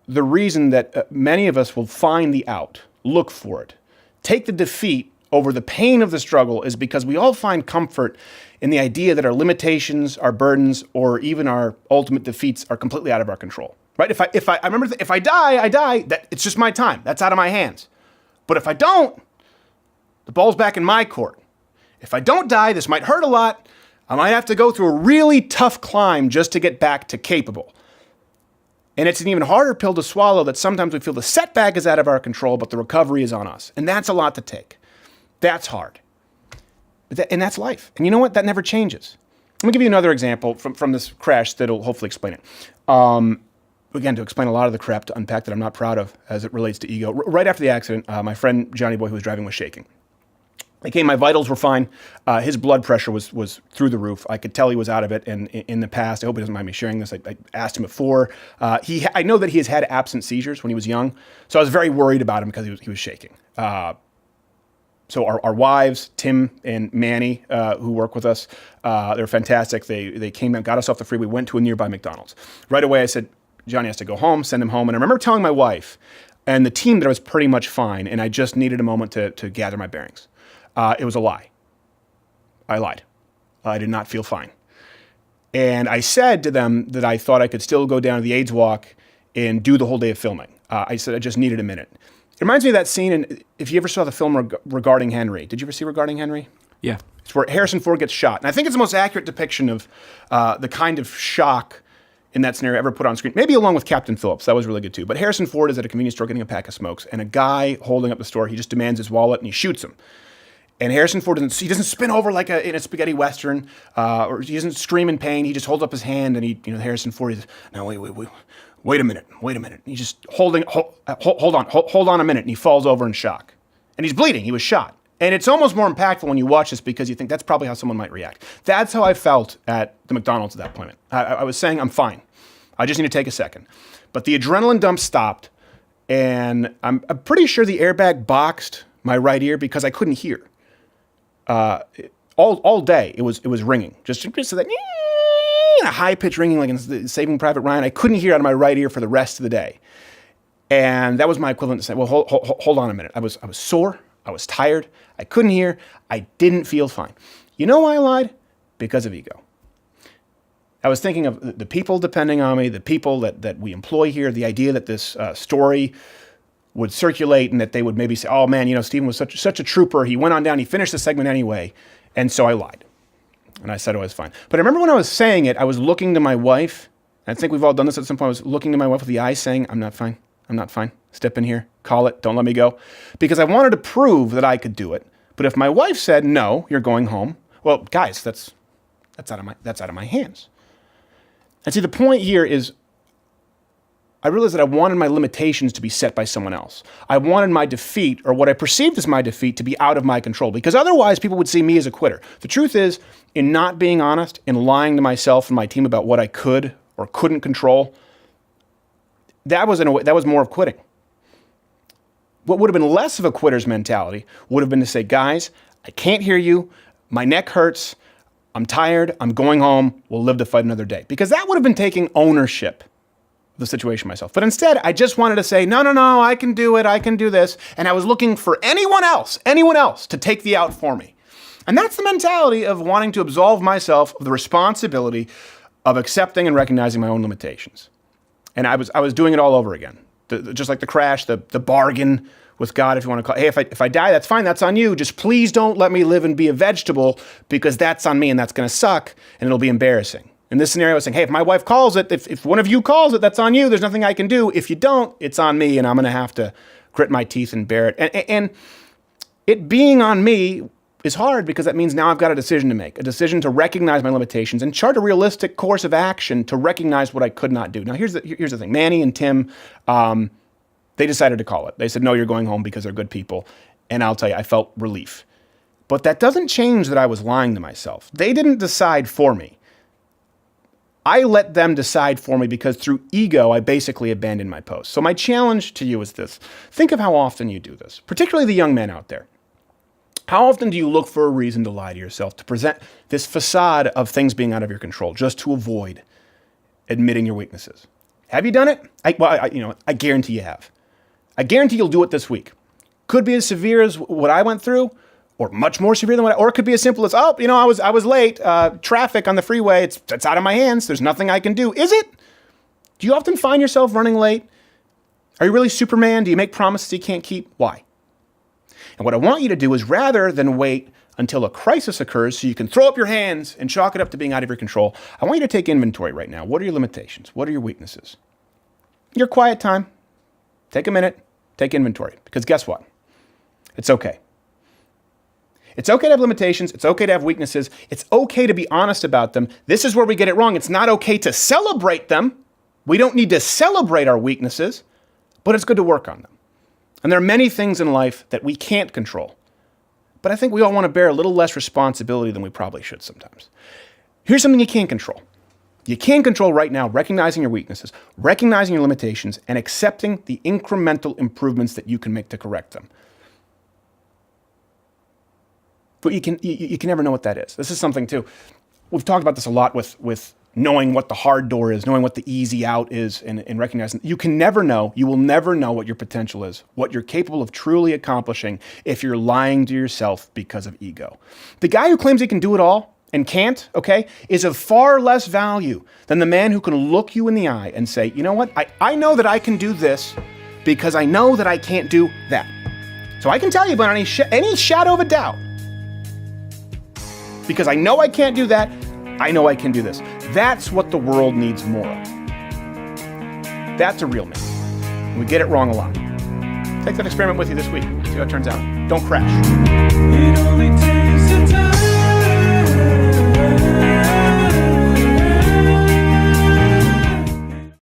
the reason that many of us will find the out, look for it, take the defeat over the pain of the struggle is because we all find comfort in the idea that our limitations, our burdens, or even our ultimate defeats are completely out of our control. Right? If I die, I die. That it's just my time. That's out of my hands. But if I don't, the ball's back in my court. If I don't die, this might hurt a lot. I might have to go through a really tough climb just to get back to capable. And it's an even harder pill to swallow that sometimes we feel the setback is out of our control, but the recovery is on us. And that's a lot to take. That's hard. And that's life. And you know what? That never changes. Let me give you another example from this crash that'll hopefully explain it. Again, to explain a lot of the crap to unpack that I'm not proud of as it relates to ego. Right after the accident, my friend Johnny Boy, who was driving, was shaking. My vitals were fine. His blood pressure was through the roof. I could tell he was out of it. And in the past, I hope he doesn't mind me sharing this, I asked him before. I know that he has had absent seizures when he was young. So I was very worried about him because he was shaking. So our wives, Tim and Manny, who work with us, they're fantastic. They came and got us off the freeway, went to a nearby McDonald's. Right away, I said, Johnny has to go home, send him home. And I remember telling my wife and the team that I was pretty much fine, and I just needed a moment to gather my bearings. It was a lie. I lied. I did not feel fine. And I said to them that I thought I could still go down to the AIDS walk and do the whole day of filming. I said I just needed a minute. It reminds me of that scene, and if you ever saw the film Regarding Henry. Did you ever see Regarding Henry? Yeah. It's where Harrison Ford gets shot. And I think it's the most accurate depiction of the kind of shock in that scenario ever put on screen. Maybe along with Captain Phillips. That was really good too. But Harrison Ford is at a convenience store getting a pack of smokes, and a guy holding up the store, he just demands his wallet and he shoots him. And Harrison Ford doesn't spin over like in a spaghetti western, or he doesn't scream in pain. He just holds up his hand, and Harrison Ford is, no, wait a minute. And he's just hold on a minute, and he falls over in shock. And he's bleeding. He was shot. And it's almost more impactful when you watch this because you think that's probably how someone might react. That's how I felt at the McDonald's at that point. I was saying, I'm fine. I just need to take a second. But the adrenaline dump stopped, and I'm pretty sure the airbag boxed my right ear because I couldn't hear. All day it was ringing, just so that a high pitch ringing like in Saving Private Ryan. I couldn't hear out of my right ear for the rest of the day, and that was my equivalent to saying, "Well, hold on a minute." I was sore, I was tired, I couldn't hear, I didn't feel fine. You know why I lied? Because of ego. I was thinking of the people depending on me, the people that we employ here, the idea that this story would circulate and that they would maybe say, oh man, Stephen was such a trooper. He went on down, he finished the segment anyway. And so I lied. And I said I was fine. But I remember when I was saying it, I was looking to my wife. I think we've all done this at some point. I was looking to my wife with the eyes saying, I'm not fine. Step in here, call it, don't let me go. Because I wanted to prove that I could do it. But if my wife said, no, you're going home, well, guys, that's out of my hands. And see, the point here is I realized that I wanted my limitations to be set by someone else. I wanted my defeat, or what I perceived as my defeat, to be out of my control, because otherwise people would see me as a quitter. The truth is, in not being honest, in lying to myself and my team about what I could or couldn't control, that was more of quitting. What would have been less of a quitter's mentality would have been to say, guys, I can't hear you, my neck hurts, I'm tired, I'm going home, we'll live to fight another day. Because that would have been taking ownership the situation myself. But instead, I just wanted to say, no, I can do it, I can do this. And I was looking for anyone else to take the out for me. And that's the mentality of wanting to absolve myself of the responsibility of accepting and recognizing my own limitations. And I was doing it all over again. Just like the crash, the bargain with God, if you want to call it. Hey, if I die, that's fine, that's on you. Just please don't let me live and be a vegetable, because that's on me and that's going to suck and it'll be embarrassing. In this scenario, I was saying, hey, if my wife calls it, if one of you calls it, that's on you. There's nothing I can do. If you don't, it's on me, and I'm going to have to grit my teeth and bear it. And it being on me is hard because that means now I've got a decision to make, a decision to recognize my limitations and chart a realistic course of action to recognize what I could not do. Now, here's the thing. Manny and Tim, they decided to call it. They said, no, you're going home because they're good people. And I'll tell you, I felt relief. But that doesn't change that I was lying to myself. They didn't decide for me. I let them decide for me because through ego, I basically abandoned my post. So my challenge to you is this. Think of how often you do this, particularly the young men out there. How often do you look for a reason to lie to yourself, to present this facade of things being out of your control, just to avoid admitting your weaknesses? Have you done it? I guarantee you have. I guarantee you'll do it this week. Could be as severe as what I went through, or much more severe than or it could be as simple as, I was late, traffic on the freeway, it's out of my hands, there's nothing I can do. Is it? Do you often find yourself running late? Are you really Superman? Do you make promises you can't keep? Why? And what I want you to do is, rather than wait until a crisis occurs so you can throw up your hands and chalk it up to being out of your control, I want you to take inventory right now. What are your limitations? What are your weaknesses? Your quiet time. Take a minute, take inventory, because guess what? It's okay. It's okay to have limitations. It's okay to have weaknesses. It's okay to be honest about them. This is where we get it wrong. It's not okay to celebrate them. We don't need to celebrate our weaknesses, but it's good to work on them. And there are many things in life that we can't control. But I think we all want to bear a little less responsibility than we probably should sometimes. Here's something you can control. You can control right now recognizing your weaknesses, recognizing your limitations, and accepting the incremental improvements that you can make to correct them. But you can never know what that is. This is something too. We've talked about this a lot with knowing what the hard door is, knowing what the easy out is, and recognizing you can never know, you will never know what your potential is, what you're capable of truly accomplishing if you're lying to yourself because of ego. The guy who claims he can do it all and can't, is of far less value than the man who can look you in the eye and say, you know what, I know that I can do this because I know that I can't do that. So I can tell you without any shadow of a doubt, because I know I can't do that, I know I can do this. That's what the world needs more of. That's a real man. We get it wrong a lot. Take that experiment with you this week. See how it turns out. Don't crash. It only takes a time.